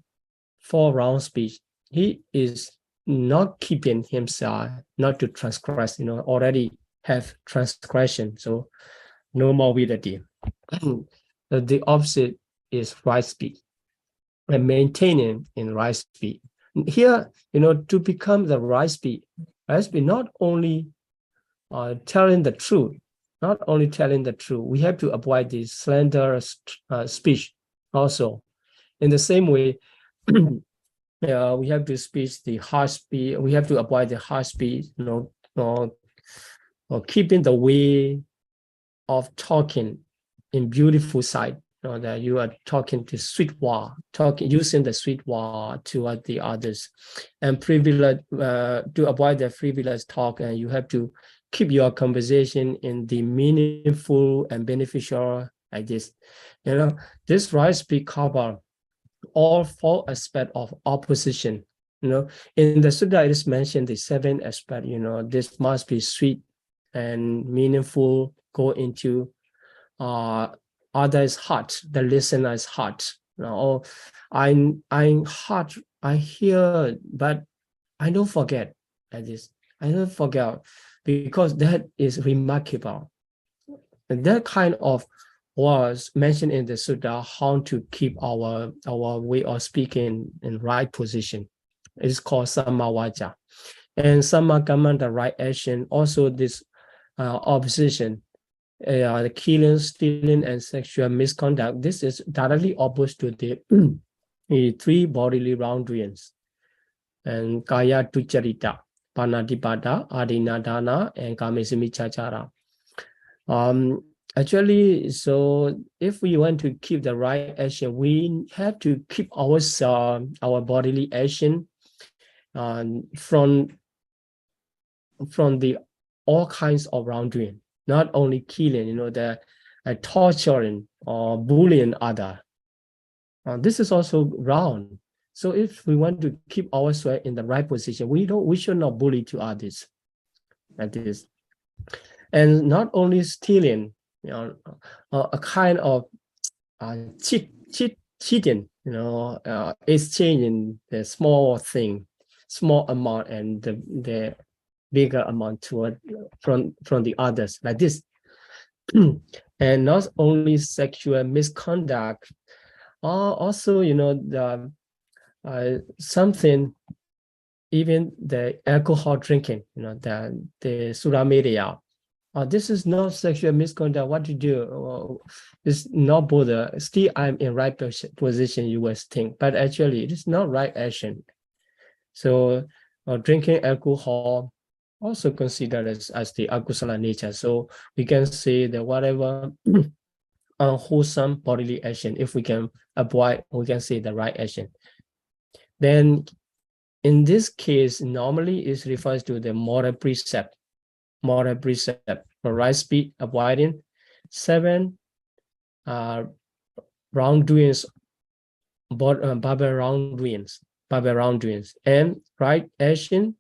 S2: four wrong speech, he is not keeping himself not to transgress, already have transgression. So no more Viddhati. The opposite is right speech and maintaining in right speech. Here, to become the right speech, not only telling the truth, we have to avoid the slanderous speech also. In the same way, we have to speak the harsh speech. We have to avoid the harsh speech, or keeping the way of talking in beautiful side, that you are talking to sweet word, using the sweet word toward the others, and privilege to avoid the frivolous talk. And you have to keep your conversation in the meaningful and beneficial, like this. This right speech cover all four aspects of opposition. In the Sutta it is mentioned the seven aspects. This must be sweet and meaningful, go into other's heart, the listener's heart. I'm heart, I hear, but I don't forget, like this. I don't forget, because that is remarkable. And that kind of was mentioned in the Sutta, how to keep our way of speaking in right position. It's called Sammawaca. And Sammakamma, the right action, also this opposition, the killing, stealing, and sexual misconduct. This is directly opposed to the three bodily wrongdoings. And Kaya Tucharita, Paṭipatti, Adinadana, and Kamesimichachara. Actually, so if we want to keep the right action, we have to keep our bodily action from the all kinds of wrongdoing, not only killing, the torturing or bullying other. This is also wrong. So if we want to keep ourselves in the right position, we should not bully to others, like this. And not only stealing, a kind of cheating, exchanging the small thing, small amount, and the bigger amount toward from the others, like this. And not only sexual misconduct, also, you know, the something, even the alcohol drinking, you know, the suramedia. This is not sexual misconduct. What to do? It's not bother. Still, I'm in right position, you will think, but actually, it is not right action. So, drinking alcohol also considered as the akusala nature. So we can say that whatever unwholesome bodily action, if we can avoid, we can say the right action. Then, in this case, normally it refers to the moral precept. Moral precept for right speed, avoiding 7 wrongdoings, barbar wrongdoings, and right action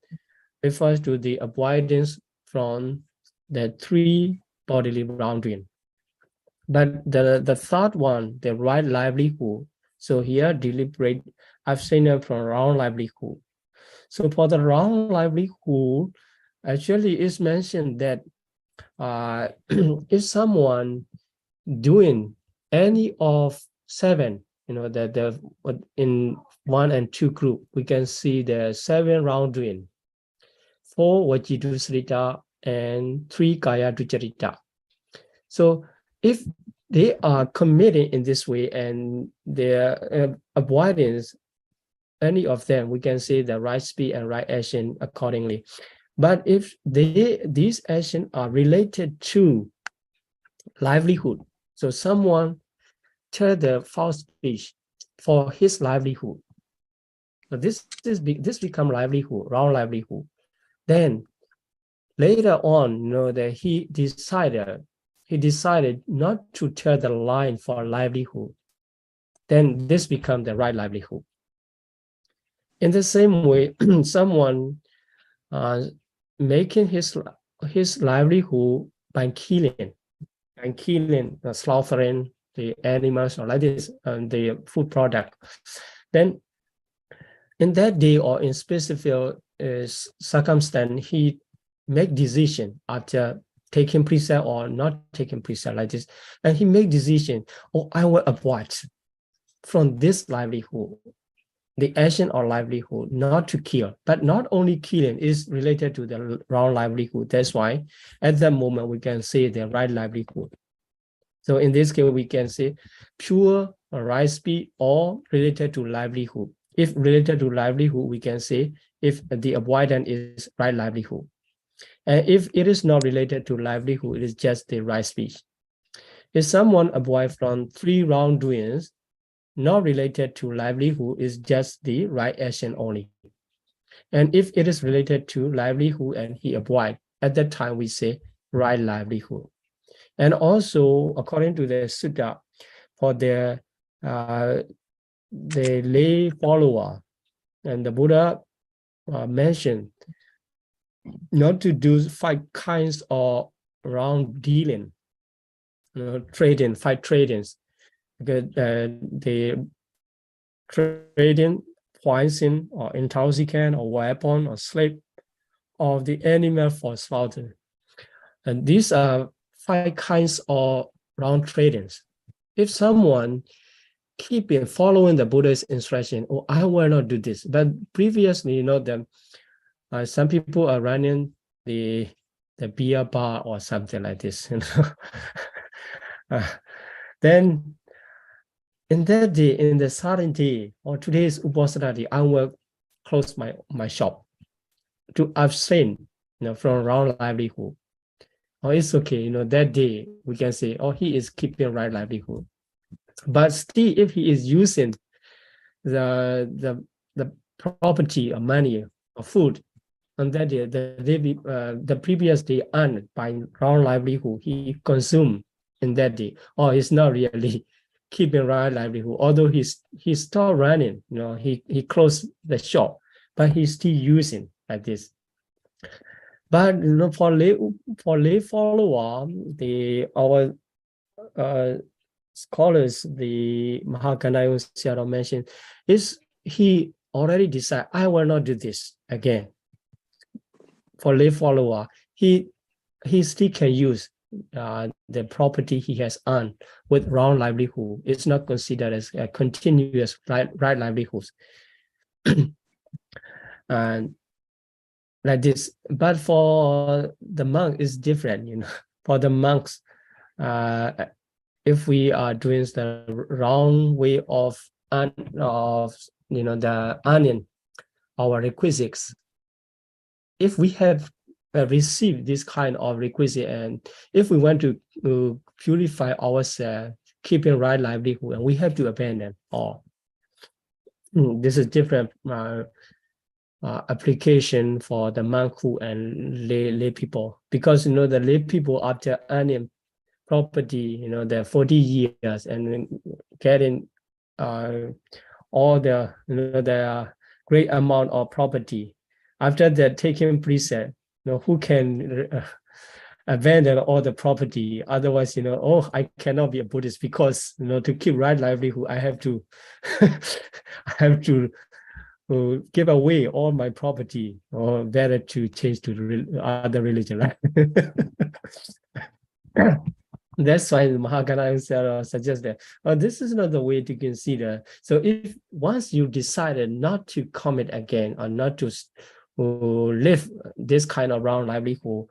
S2: refers to the avoidance from the 3 bodily wrongdoing. But the third one, the right livelihood. So here, deliberate abstinence from wrong livelihood. So for the wrong livelihood, actually, it's mentioned that if someone doing any of 7, you know, that the in 1 and 2 group, we can see the 7 wrongdoing, 4 vajidusrita and 3 kaya ducharita. So if they are committed in this way and their avoidance any of them, we can say the right speed and right action accordingly. But if these actions are related to livelihood, so someone tell the false speech for his livelihood, so this become livelihood, wrong livelihood. Then later on, you know, that he decided not to tell the lie for livelihood. Then this become the right livelihood. In the same way, someone making his livelihood by killing, slaughtering the animals or like this, the food product. Then in that day or in specific circumstance, he make decision after taking precept or not taking precept like this, and he make decision, oh, I will avoid from this livelihood, the action or livelihood, not to kill. But not only killing is related to the wrong livelihood. That's why at that moment we can say the right livelihood. So in this case, we can say pure or right speed or related to livelihood. If related to livelihood, we can say if the avoidance is right livelihood. And if it is not related to livelihood, it is just the right speech. If someone avoid from 3 wrongdoings, not related to livelihood, is just the right action only. And if it is related to livelihood and he avoid, at that time we say right livelihood. And also, according to the sutta, for the lay follower, and the Buddha mentioned not to do 5 kinds of wrong dealing, trading, 5 tradings. Because the trading poison or intoxicant or weapon or slave of the animal for slaughter. And these are 5 kinds of wrong tradings. If someone keep following the Buddha's instruction, oh, I will not do this. But previously, you know, some people are running the beer bar or something like this, you know. Then in that day, in the certain day, or today's Upasana day, I will close my shop to abstain, you know, from wrong livelihood. Or it's okay, you know, that day we can say, oh, he is keeping right livelihood. But still, if he is using the property or money or food on that day, the previous day earned by wrong livelihood, he consumed in that day, or it's not really keeping right livelihood, although he's still running, you know, he closed the shop, but he's still using like this. But you know, for lay follower, our scholars, the Mahakanayu Sayadaw mentioned, is he already decided, I will not do this again. for lay follower, he still can use the property he has earned with round livelihood. It's not considered as a continuous right livelihood. And like this, but for the monk is different, you know. For the monks, if we are doing the wrong way of you know, the earning our requisites, if we have received this kind of requisite, and if we want to purify ourselves, keeping right livelihood, and we have to abandon all. This is different application for the monkhood and lay people, because, you know, the lay people, after earning property, you know, they're 40 years and getting all the, you know, the great amount of property. After that, taking precept, you know, who can abandon all the property? Otherwise, you know, oh, I cannot be a Buddhist, because, you know, to keep right livelihood, I have to I have to give away all my property, or better to change to other religion, right? That's why Mahāgāna suggests that this is not the way to consider. So if once you decided not to commit again, or not to live this kind of round livelihood,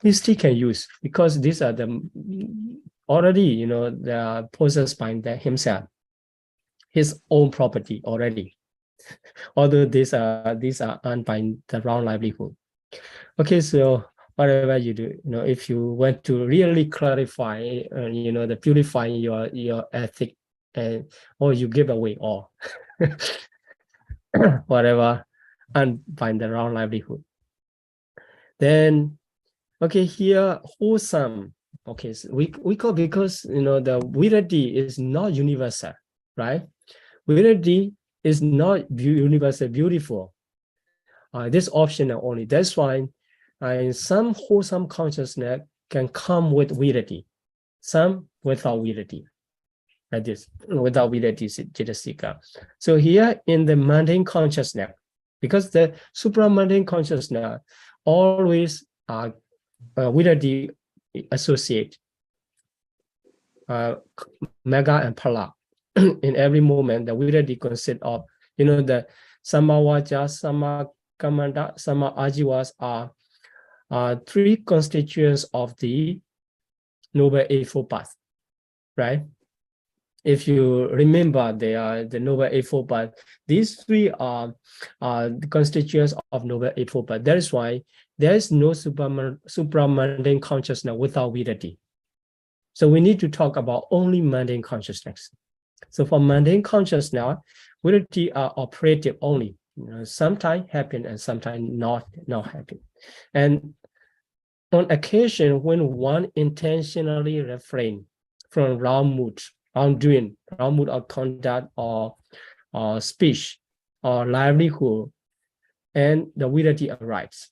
S2: you still can use, because these are the already, you know, the possessed by himself, his own property already. Although these are earned by the round livelihood. Okay, so whatever you do, you know, if you want to really clarify, you know, the purifying your ethic, and or you give away all, whatever, and find the round livelihood. Then, okay, here wholesome. Okay, so we call, because, you know, the Virati is not universal, right? Virati is not universal beautiful. This optional only. That's why some wholesome consciousness can come with Virati, some without Virati, like this, without Virati-cetasika. So here in the mundane consciousness, because the supramundane consciousness always Virati associate Mega and Phala. In every moment, the Virati consists of, you know, the Samavaja, Samakamanda, Sama Ajivas are three constituents of the Noble Eightfold Path, right? If you remember, they are the Noble Eightfold Path. These three are the constituents of Noble Eightfold Path. That is why there is no supramundane consciousness without Virati. So we need to talk about only mundane consciousness. So for mundane consciousness, Virati are operative only. You know, sometimes happen and sometimes not happen. And on occasion, when one intentionally refrain from wrong mood, wrongdoing, wrong mood of conduct or speech or livelihood, and the Virati arrives.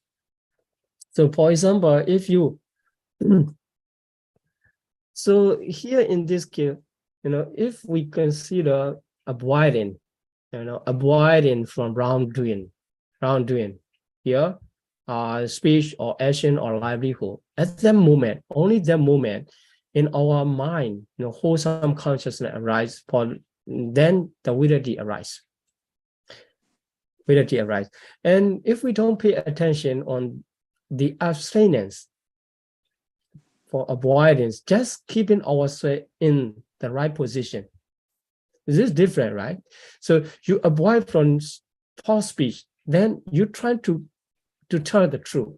S2: So for example, if you so here in this case, you know, if we consider avoiding, you know, avoiding from wrongdoing here, speech or action or livelihood, at that moment, only that moment, in our mind, you know, wholesome consciousness arises. For then the Virati arises. Virati arises, and if we don't pay attention on the abstinence for avoidance, just keeping ourselves in the right position. This is different, right? So you avoid from false speech, then you try to tell the truth.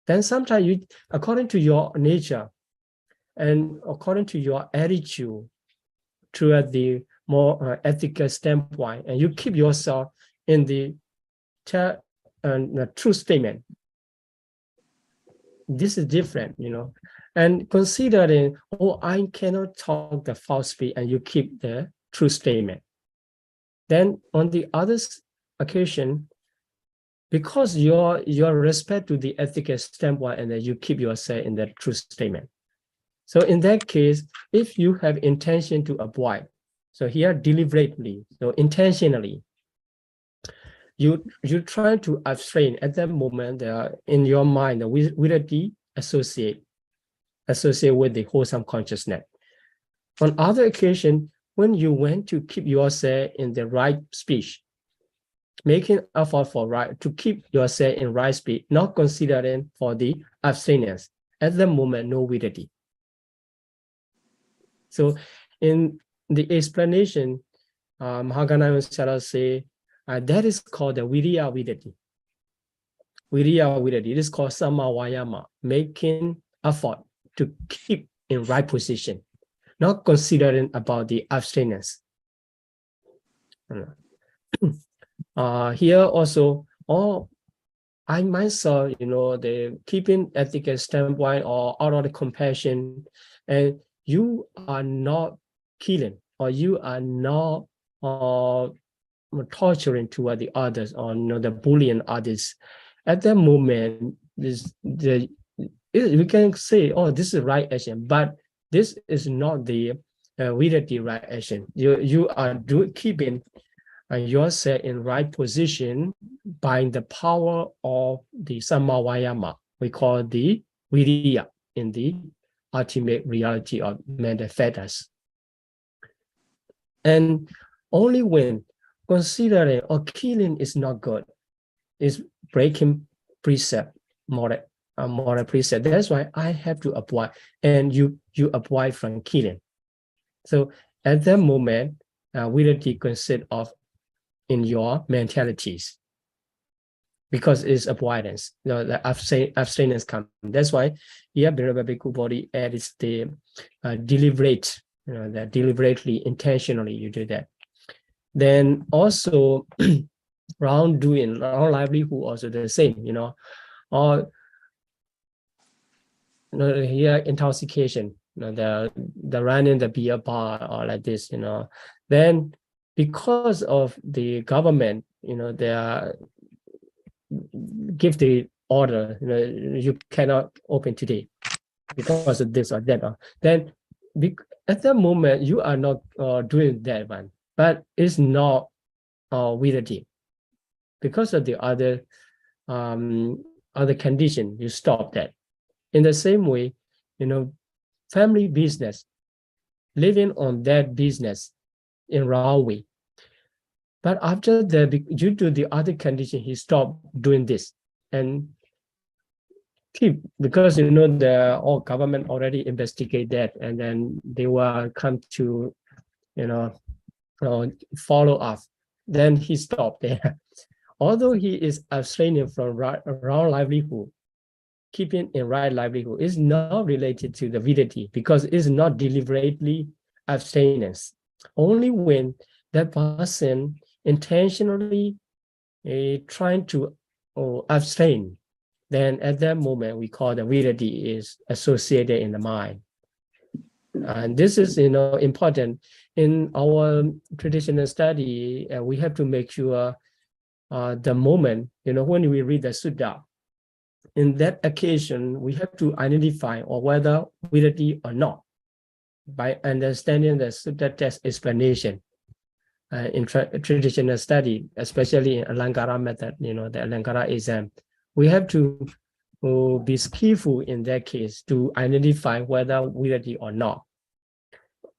S2: Then sometimes you, according to your nature and according to your attitude toward the more ethical standpoint, and you keep yourself in the true statement. This is different, you know. And considering, oh, I cannot talk the false speech, and you keep the true statement. Then on the other occasion, because your respect to the ethical standpoint, and then you keep yourself in the true statement. So in that case, if you have intention to avoid, so here deliberately, so intentionally, you try to abstain at that moment. In your mind, the Viratti associate with the wholesome consciousness. On other occasion, when you want to keep yourself in the right speech, making effort to keep yourself in right speech, not considering for the abstinence, at the moment, no Viratti. So in the explanation, Mahaganaya say, that is called the Viriya Viratti. Viriya Viratti, it is called Samma Vayama, making effort to keep in right position, not considering about the abstinence. Here also, I myself, the keeping ethical standpoint or out of the compassion, and you are not killing or you are not torturing toward the others or the bullying others. At that moment, we can say, oh, this is right action, but this is not the Viratti right action. You are keeping yourself in right position by the power of the Samma Vayama. We call the Viriya in the ultimate reality of mental factors. And only when considering or killing is not good, is breaking precept, moral precept. That's why I have to avoid, and you avoid from killing. So at that moment, Viratti consists of in your mentalities, because it's avoidance. The abstinence comes. That's why here Bhikkhu Bhikkhu body adds the deliberate, that deliberately, intentionally you do that. Then also wrongdoing, wrong livelihood also the same, or here intoxication, the running the beer bar or like this, then because of the government, they give the order, you cannot open today because of this or that. Then at that moment, you are not doing that one, but it's not Viratti. Because of the other condition, you stop that. In the same way, family business, living on that business in wrong way. But after that, due to the other condition, he stopped doing this and keep, because the government already investigate that, and then they will come to follow up. Then he stopped there. Although he is abstaining from wrong livelihood, keeping in right livelihood is not related to the Viratti, because it's not deliberately abstinence. Only when that person intentionally trying to abstain, then at that moment we call the Viratti is associated in the mind. And this is important in our traditional study. We have to make sure the moment, when we read the Sutta, in that occasion, we have to identify or whether Viratti or not by understanding the Sutta text explanation. In traditional study, especially in Alankara method, the Alankara exam, we have to be skillful in that case to identify whether Viratti or not.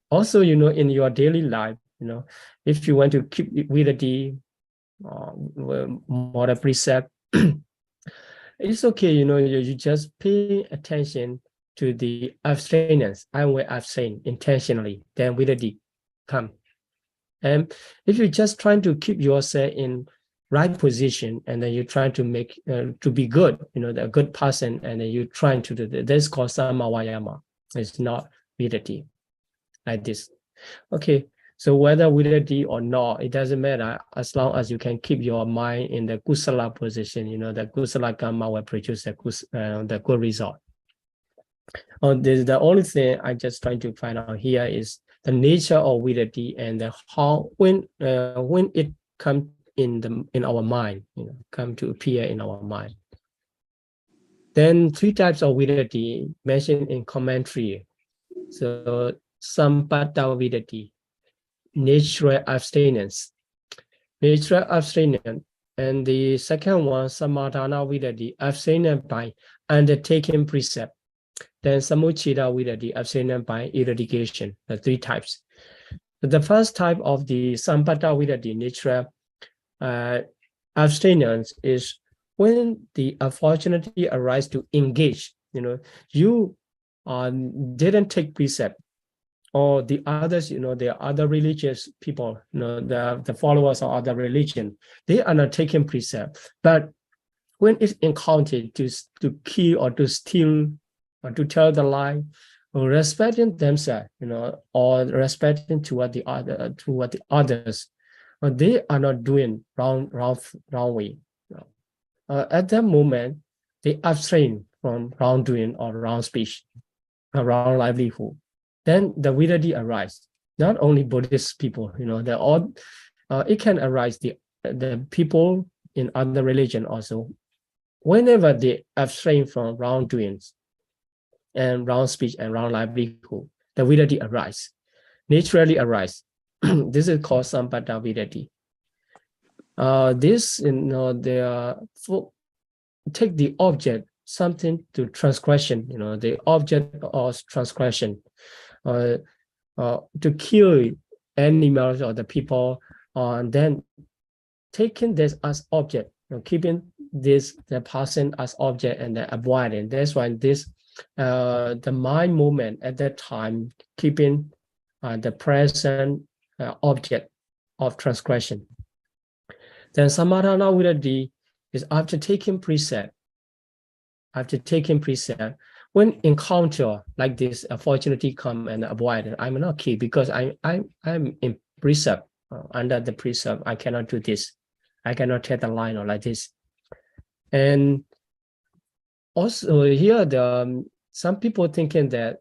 S2: Also, in your daily life, if you want to keep Viratti, moral precept, it's okay, you just pay attention to the abstinence. I will abstain intentionally, then Viratti come. And if you're just trying to keep yourself in right position, and then you're trying to make to be good, a good person, and then you're trying to do that, that's called Samma Vayama. It's not Viratti, like this. Okay, so whether Viratti or not, it doesn't matter, as long as you can keep your mind in the kusala position. The kusala karma will produce the good result. The only thing I'm just trying to find out here is the nature of Viratti and how when it comes in our mind, come to appear in our mind. Then 3 types of Viratti mentioned in commentary. So Sampatta Viratti, natural abstinence. Natural abstinence And the second one, samadhana vidati, abstinence by undertaking precept. Then samuchita vidati, abstinence by eradication, the three types. The first type of the sampata vidati, natural abstinence, is when the opportunity arises to engage. You didn't take precept, or the others, the other religious people, the followers of other religion, they are not taking precept. But when it's encountered to kill or to steal or to tell the lie, or respecting themselves, or respecting toward the others, they are not doing wrong way. At that moment, they abstain from wrongdoing or wrong speech, or wrong livelihood. Then the vidati arises. Not only Buddhist people, they're all. It can arise the people in other religion also. Whenever they abstain from wrongdoings and wrong speech and wrong livelihood, the vidati arise, naturally arise. This is called sampata vidati. This, they are take the object, something to transgression, the object of transgression, to kill animals or the people, and then taking this as object, keeping the person as object and then avoiding. That's why this the mind movement at that time, keeping the present object of transgression. Then samadhana vidati is after taking precept. When encounter like this opportunity come and avoid it, I'm not key because I'm in precept, under the precept. I cannot do this. I cannot take the line or like this. And also here, some people thinking that,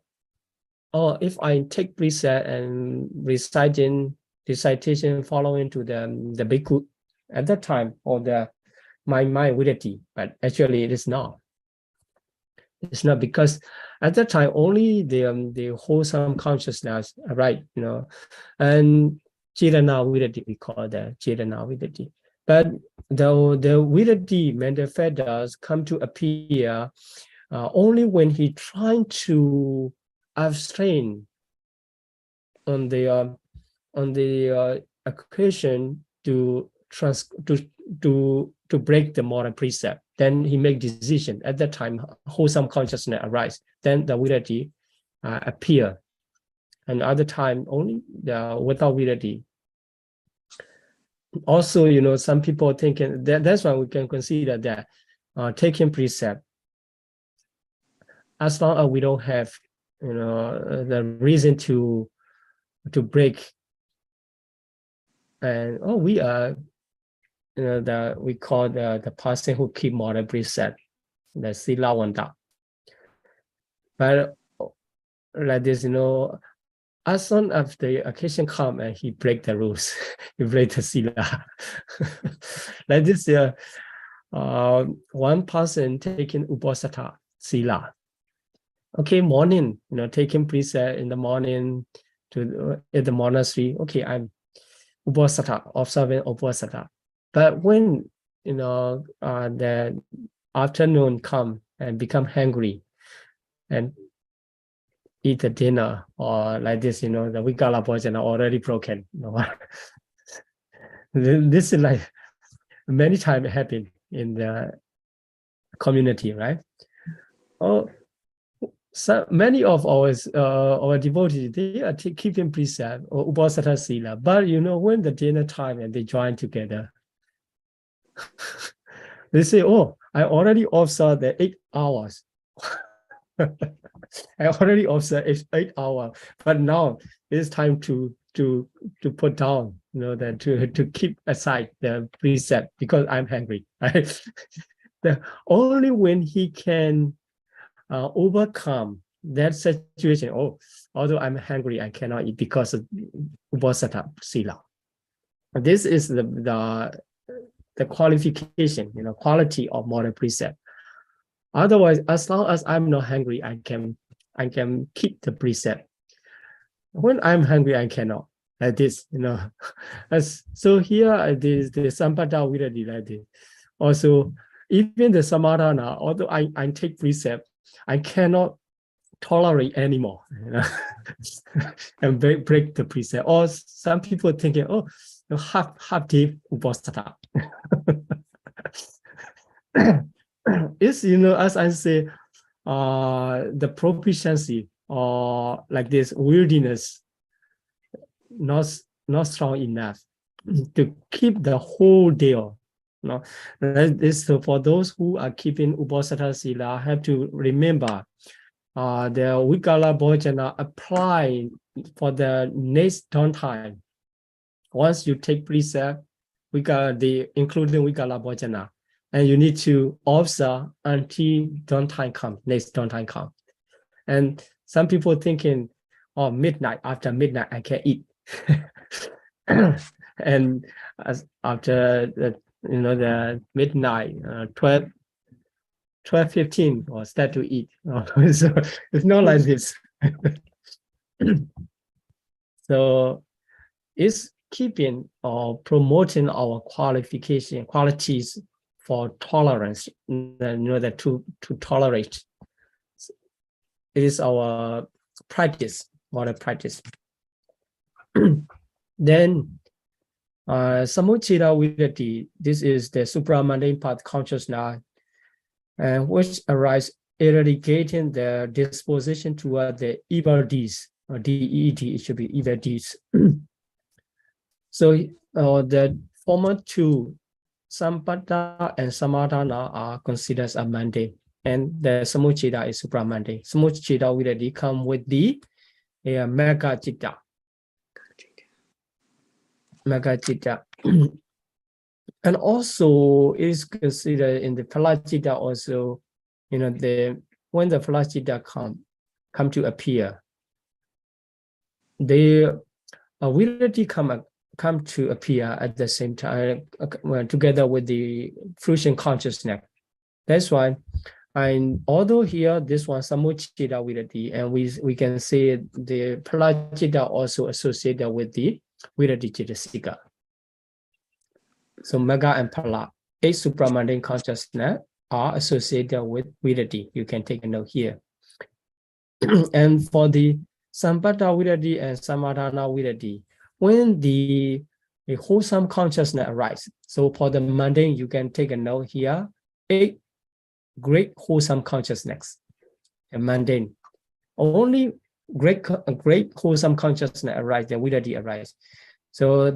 S2: if I take precept and recitation following to the bhikkhu at that time, or my mind vidati, but actually it is not. It's not, because at that time only the wholesome consciousness, right? And Chirana vidati, we call that Chirana vidati. But the vidati manifests come to appear only when he trying to abstain on the occasion to break the moral precept. Then he make decision. At that time, wholesome consciousness arise. Then the vidati appear. And other time only without vidati. Also, some people thinking that's why we can consider that taking precept, as long as we don't have the reason to break, and we are we call the person who keep moral precept, the silavanta. But like this, as soon as the occasion come and he break the rules, he break the sila. Like this, one person taking uposatha sila. Okay, morning, taking precept in the morning at the monastery. Okay, I'm uposatha, observing uposatha. But when the afternoon come and become hungry and eat the dinner, or like this, the Vigala poison are already broken. This is like many times happen in the community, right? So many of our devotees, they are keeping precept or upasatha sila, but when the dinner time and they join together, they say, I already observed the 8 hours. I already observed 8 hours, but now it's time to put down, to keep aside the precept because I'm hungry. Right? Only when he can overcome that situation. Although I'm hungry, I cannot eat because of upasatha sila. This is the qualification, quality of moral precept. Otherwise, as long as I'm not hungry, I can keep the precept. When I'm hungry, I cannot. like this, so here the Sampata Virati like this. Also, even the Samadhana, although I take precept, I cannot tolerate anymore, and break the precept. Or some people thinking, oh, half day Uposatha. It's, as I say, the proficiency or like this weirdness not strong enough to keep the whole day. This, so for those who are keeping Uposatha Sila, have to remember the Vikala Bhojana apply for the next dawn time. Once you take precept, including Vikala Bhojana, and you need to observe until dawn time comes, next dawn time comes. And some people thinking, oh, midnight, after midnight, I can eat. And after the midnight, 12:15, or start to eat. So it's not like this. So it's keeping or promoting our qualities for tolerance, to tolerate. It is our practice, moral practice. Then Samuchita Vidati, this is the supramundane path consciousness, which arises eradicating the disposition toward the evil deeds, or DEED, it should be evil deeds. So the former two, Sampata and Samadhana, are considered as mundane, and the Samuchita is supramundane. Samuchita Vidati come with the Mega Chitta. And also is considered in the Palachita also, when the Palachita come to appear, the Virati come to appear at the same time, together with the fruition consciousness. That's why, although here this one Samuchita Virati, and we can say the Palachita also associated with the Pariyatti. So Mega and Pala, 8 supramundane consciousness, are associated with Virati. You can take a note here. And for the Sampata Virati and Samadhana Virati, when the wholesome consciousness arises, so for the mundane, you can take a note here, 8 great wholesome consciousness, and mundane. Only great wholesome consciousness arise, the Virati arise. So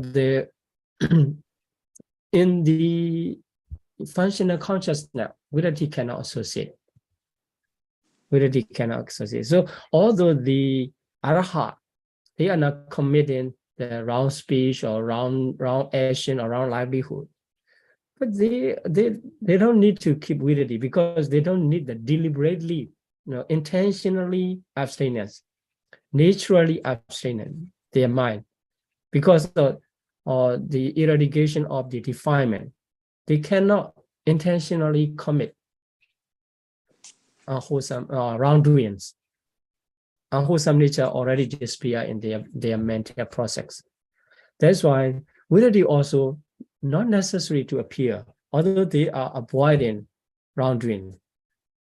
S2: in the functional consciousness, Virati cannot associate. So although the Arahat, they are not committing the wrong speech or wrong action or wrong livelihood, but they don't need to keep Virati, because they don't need the deliberately, intentionally abstinence, naturally abstinent, their mind, because of the eradication of the defilement. They cannot intentionally commit unwholesome wrongdoings. Unwholesome nature already disappear in their mental process. That's why Virati also not necessary to appear, although they are avoiding wrongdoing.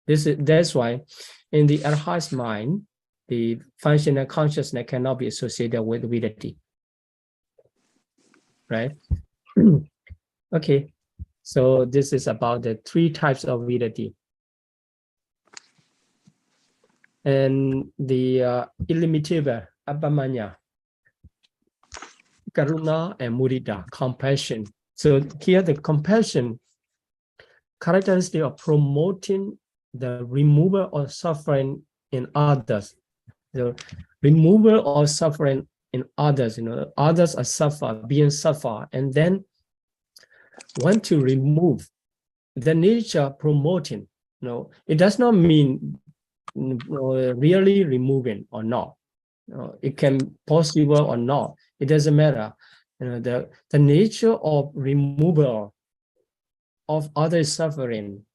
S2: That's why in the Arhat's mind, the functional consciousness cannot be associated with Virati. Right? Okay, so this is about the 3 types of Virati. And the illimitable Abhamanya, Karuna and Mudita, compassion. So here the compassion, characteristic of promoting the removal of suffering in others. The removal of suffering in others, others are being suffer, and then want to remove the nature promoting. It does not mean really removing or not. It can possible or not. It doesn't matter. The nature of removal of other suffering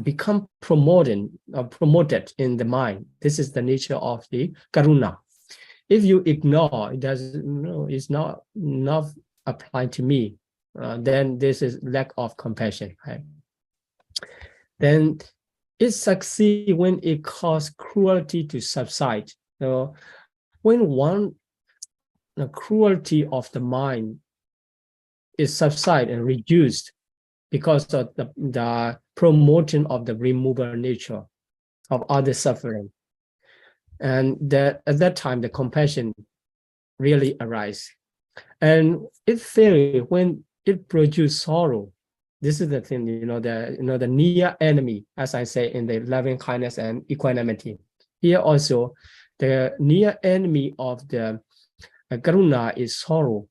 S2: become promoted in the mind. This is the nature of the karuna. if you ignore, it doesn't, no, it's not applied to me. Then this is lack of compassion. Right? Then it succeeds when it causes cruelty to subside. So when the cruelty of the mind is subside and reduced because of the promotion of the removal nature of other suffering, and that at that time the compassion really arises, and it fails when it produces sorrow. This is the thing, the near enemy, as I say in the loving kindness and equanimity. Here also, the near enemy of the karuna is sorrow.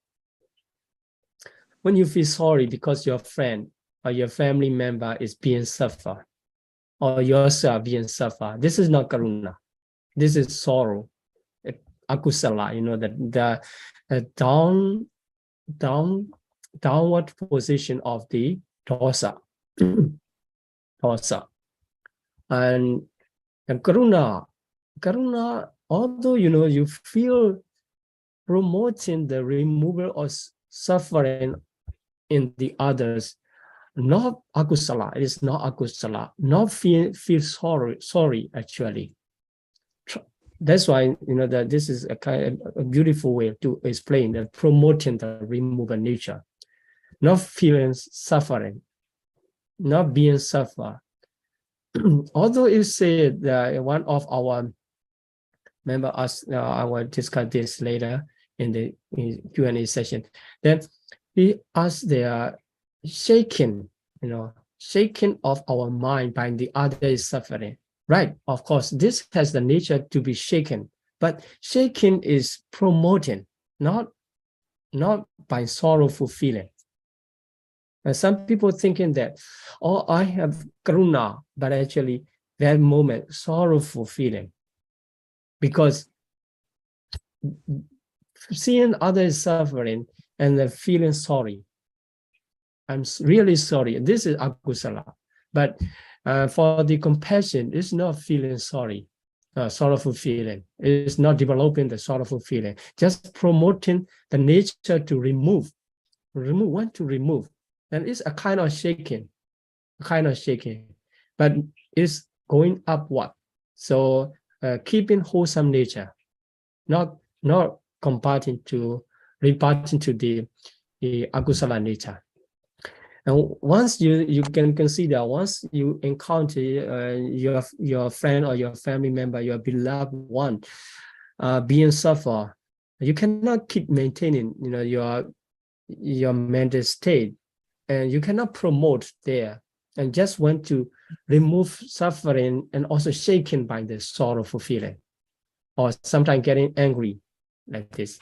S2: When you feel sorry because your friend or your family member is being suffered, or yourself being suffered, this is not karuna. This is sorrow, akusala. The downward position of the dosa. And karuna, although you feel promoting the removal of suffering in the others, not akusala. It is not akusala. Not feel sorry actually. That's why that this is a kind of a beautiful way to explain that promoting the removal nature, not feeling suffering, not being suffered. Although you say that one of our members asked, I will discuss this later in the Q&A session. Then he asked their shaking of our mind by the other suffering. Right, of course, this has the nature to be shaken, but shaking is promoting, not by sorrowful feeling. And some people thinking that, oh, I have karuna, but actually that moment, sorrowful feeling. Because seeing others suffering and then feeling sorry, I'm really sorry. This is akusala. But for the compassion, it's not feeling sorry, sorrowful feeling. It's not developing the sorrowful feeling. Just promoting the nature to remove. Want to remove. And it's a kind of shaking, but it's going upward. So keeping wholesome nature, not reparting to the akusala nature. And once you can consider, once you encounter your friend or your family member, your beloved one, being suffer, you cannot keep maintaining, your mental state, and you cannot promote there, and just want to remove suffering and also shaken by the sorrowful feeling, or sometimes getting angry like this.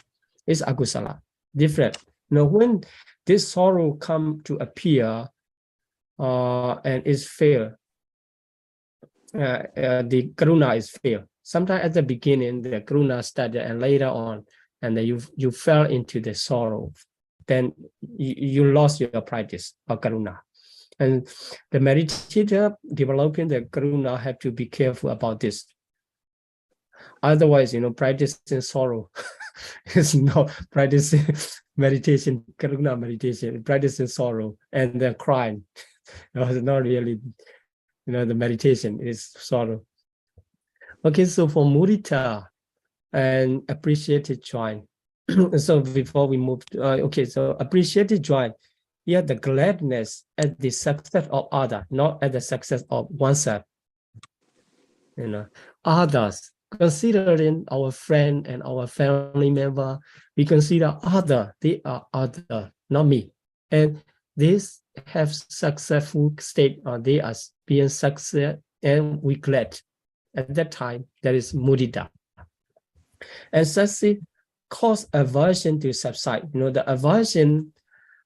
S2: It's akusala, different. When this sorrow come to appear and is fail, the karuna is fail. Sometimes at the beginning, the karuna started, and later on, and then you fell into the sorrow. Then you lost your practice of karuna. And the meditator developing the karuna have to be careful about this. Otherwise, practicing sorrow is not practicing meditation, karuna meditation, practicing sorrow and then crying. It's not really, the meditation is sorrow. Okay, so for mudita and appreciated joy. So before we move, so appreciated joy, the gladness at the success of others, not at the success of oneself. Others. Considering our friend and our family member, we consider other, they are other, not me. And this have successful state, or they are being success, and we glad. At that time, there is mudita. And such cause aversion to subside. The aversion,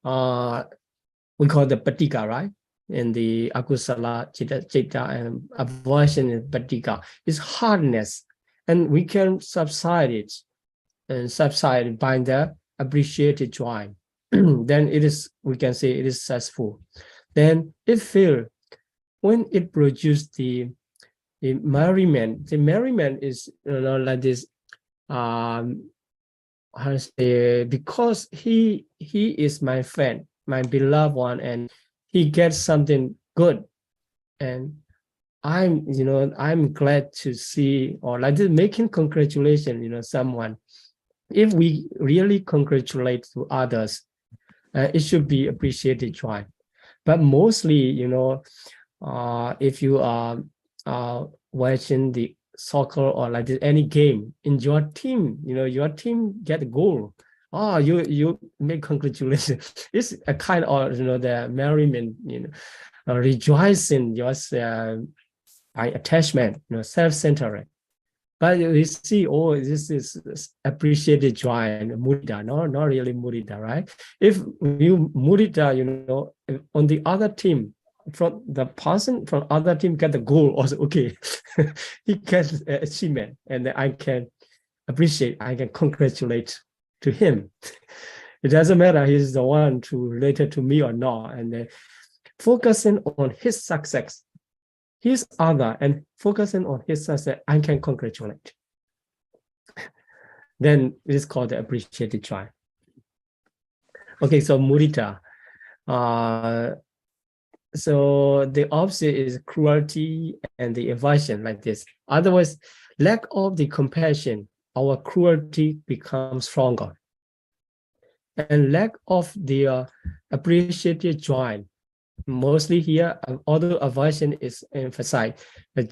S2: we call the patika, right? In the akusala citta, and aversion in patika is hardness. And we can subside it, and subside by the appreciated joy. Then we can say it is successful. Then it fails when it produces the merriment. The merriment is like this how to say, because he is my friend, my beloved one, and he gets something good, and I'm glad to see, or like this, making congratulation, someone. If we really congratulate to others, it should be appreciated joy. But mostly, if you are watching the soccer or like this, any game in your team, your team get a goal. Oh, you make congratulations. It's a kind of the merriment, rejoicing your attachment, self-centered. But you see, oh, this is appreciated joy and mudita, no, not really mudita, right? If you mudita, on the other team, from the person from other team get the goal, also okay, he gets achievement, and I can appreciate, I can congratulate to him. It doesn't matter he's the one related to me or not, and focusing on his success. His other and focusing on his success, I can congratulate. Then it is called the appreciated joy. Okay, so mudita. So the opposite is cruelty and the aversion, like this. Otherwise, lack of the compassion, our cruelty becomes stronger. And lack of the appreciated joy, mostly here, although aversion is emphasized, the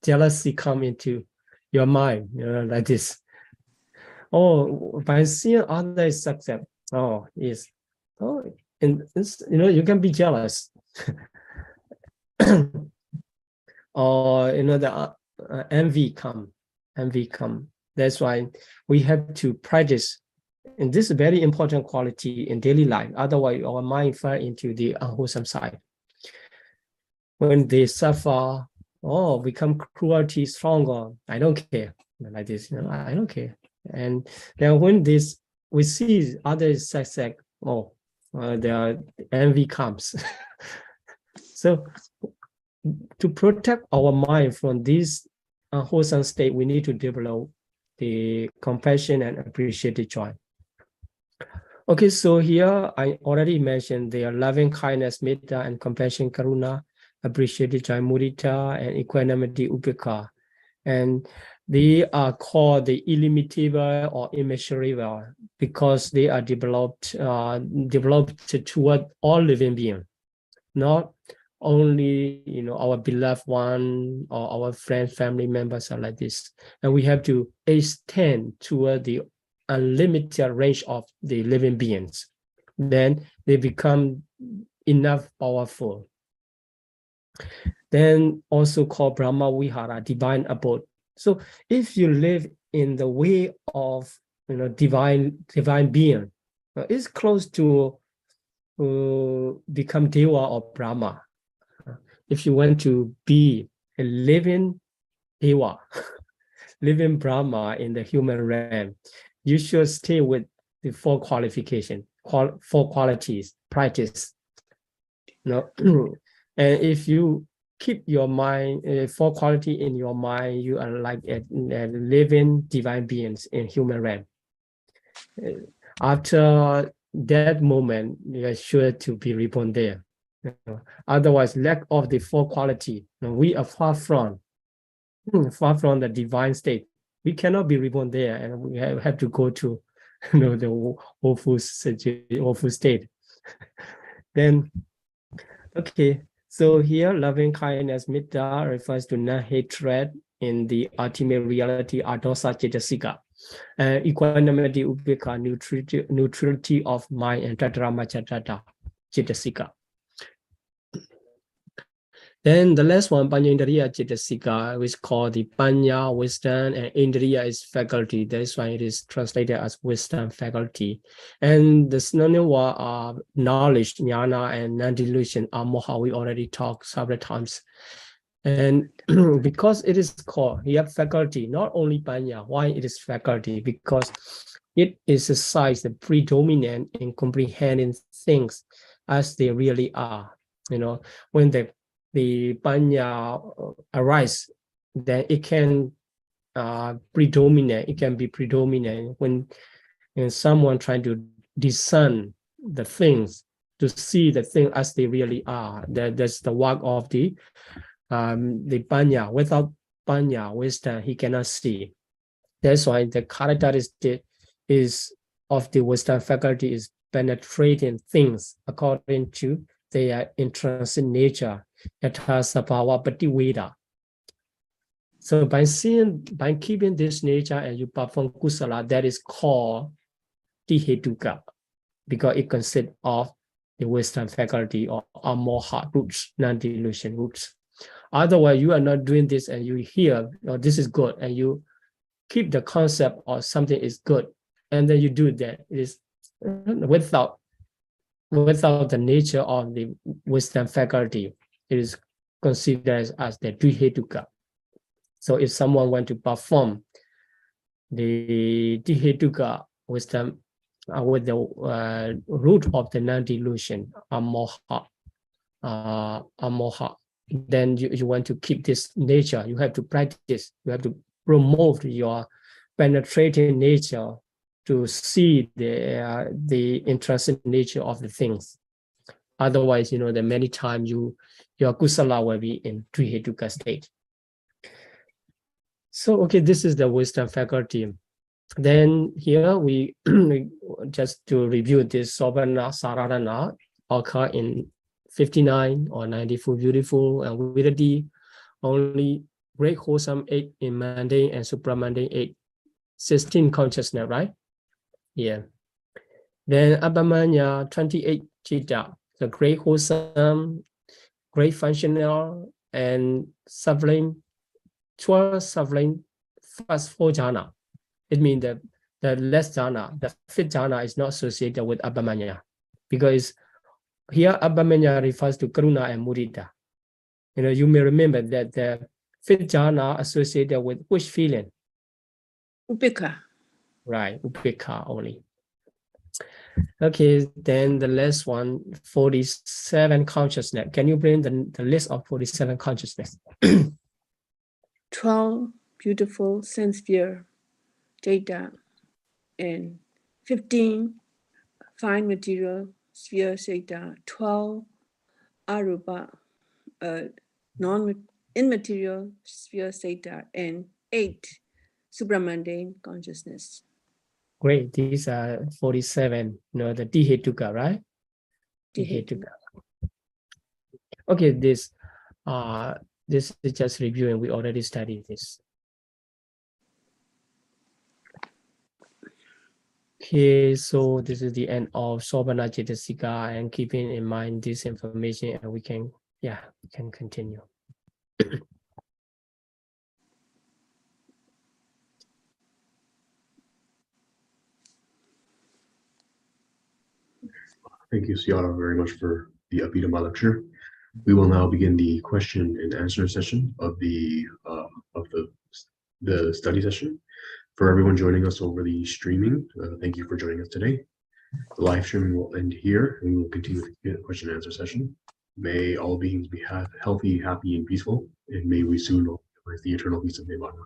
S2: jealousy come into your mind, like this. Oh, by seeing others success, and you can be jealous. Or the envy come. That's why we have to practice. And this is a very important quality in daily life. Otherwise, our mind fall into the unwholesome side. When they suffer, become cruelty stronger. I don't care, like this. I don't care. And then when we see others success, the envy comes. So to protect our mind from this unwholesome state, we need to develop the compassion and appreciated joy. Okay, so here I already mentioned the loving kindness, metta, and compassion, karuna, appreciated joy, mudita, and equanimity, upekkha. And they are called the illimitable or immeasurable because they are developed toward all living beings, not only our beloved one or our friends, family members are like this. And we have to extend toward the unlimited range of the living beings. Then they become enough powerful. Then also called Brahma Vihara, divine abode. So if you live in the way of divine being, it's close to become Deva or Brahma. If you want to be a living Deva, living Brahma in the human realm, you should stay with the four qualifications, four qualities, practice. And if you keep your mind, four quality in your mind, you are like a living divine beings in human realm. After that moment, you are sure to be reborn there. Otherwise, lack of the four quality, we are far from the divine state. We cannot be reborn there, and we have to go to the awful state. Then, okay. So here, loving kindness, metta, refers to non-hatred in the ultimate reality, Dosa-cetasika. Equanimity, upekkha, neutrality of mind, and cetasika. Then the last one, Panya Indriya Cetasika, which is called the Panya, wisdom, and Indriya is faculty. That's why it is translated as wisdom faculty. And the synonym are knowledge, jnana, and non-delusion, moha. We already talked several times. And because it is called faculty, not only Panya, why it is faculty? Because it is a science that predominant in comprehending things as they really are. When the Panya arise, then it can predominant. It can be predominant when someone trying to discern the things, to see the thing as they really are. That's the work of the panya. Without panya, wisdom, he cannot see. That's why the characteristic is of the wisdom faculty is penetrating things according to their intrinsic nature. Yatha sabhava Paṭivedha. So by keeping this nature and you perform kusala, that is called tihetuka, because it consists of the wisdom faculty or amoha roots, non-delusion roots. Otherwise, you are not doing this and you hear, oh, this is good, and you keep the concept of something is good, and then you do that. It is without the nature of the wisdom faculty. It is considered as the tihetuka. So if someone want to perform the tihetuka wisdom with the root of the non-delusion, amoha, then you want to keep this nature. You have to practice. You have to promote your penetrating nature to see the intrinsic nature of the things. Otherwise, that many times your kusala will be in trihetuka state. So, okay, this is the wisdom faculty. Then here we just to review this Sobhana-cetasika occur in 59 or 94 beautiful and Viriddi, only great wholesome 8 in mundane and supramundane 8, 16 consciousness, right? Yeah. Then Abhidhamma 28 Chitta, the great wholesome, great functional, and suffering, 12 suffering, first 4 jhana. It means that the less jhana, the 5th jhana is not associated with Abhidhamma, because here Abhidhamma refers to Karuna and Mudita. You may remember that the 5th jhana associated with which feeling?
S4: Upekha.
S2: Right, upekha only. Okay, then the last one, 47 consciousness. Can you bring the list of 47 consciousness?
S4: 12 beautiful sense sphere, data, and 15 fine material sphere, data, 12 arupa, non-immaterial sphere, data, and 8 supramundane consciousness.
S2: Great, these are 47, the tihetuka, right?
S4: Tihetuka.
S2: Okay, this is just reviewing. We already studied this. Okay, so this is the end of Sobhana-cetasika, and keeping in mind this information, and we can continue.
S1: Thank you, Siara, very much for the Abhidhamma lecture. We will now begin the question and answer session of the study session. For everyone joining us over the streaming, thank you for joining us today. The live streaming will end here, and we will continue with the question and answer session. May all beings be healthy, happy, and peaceful, and may we soon realize the eternal peace of Nirvana.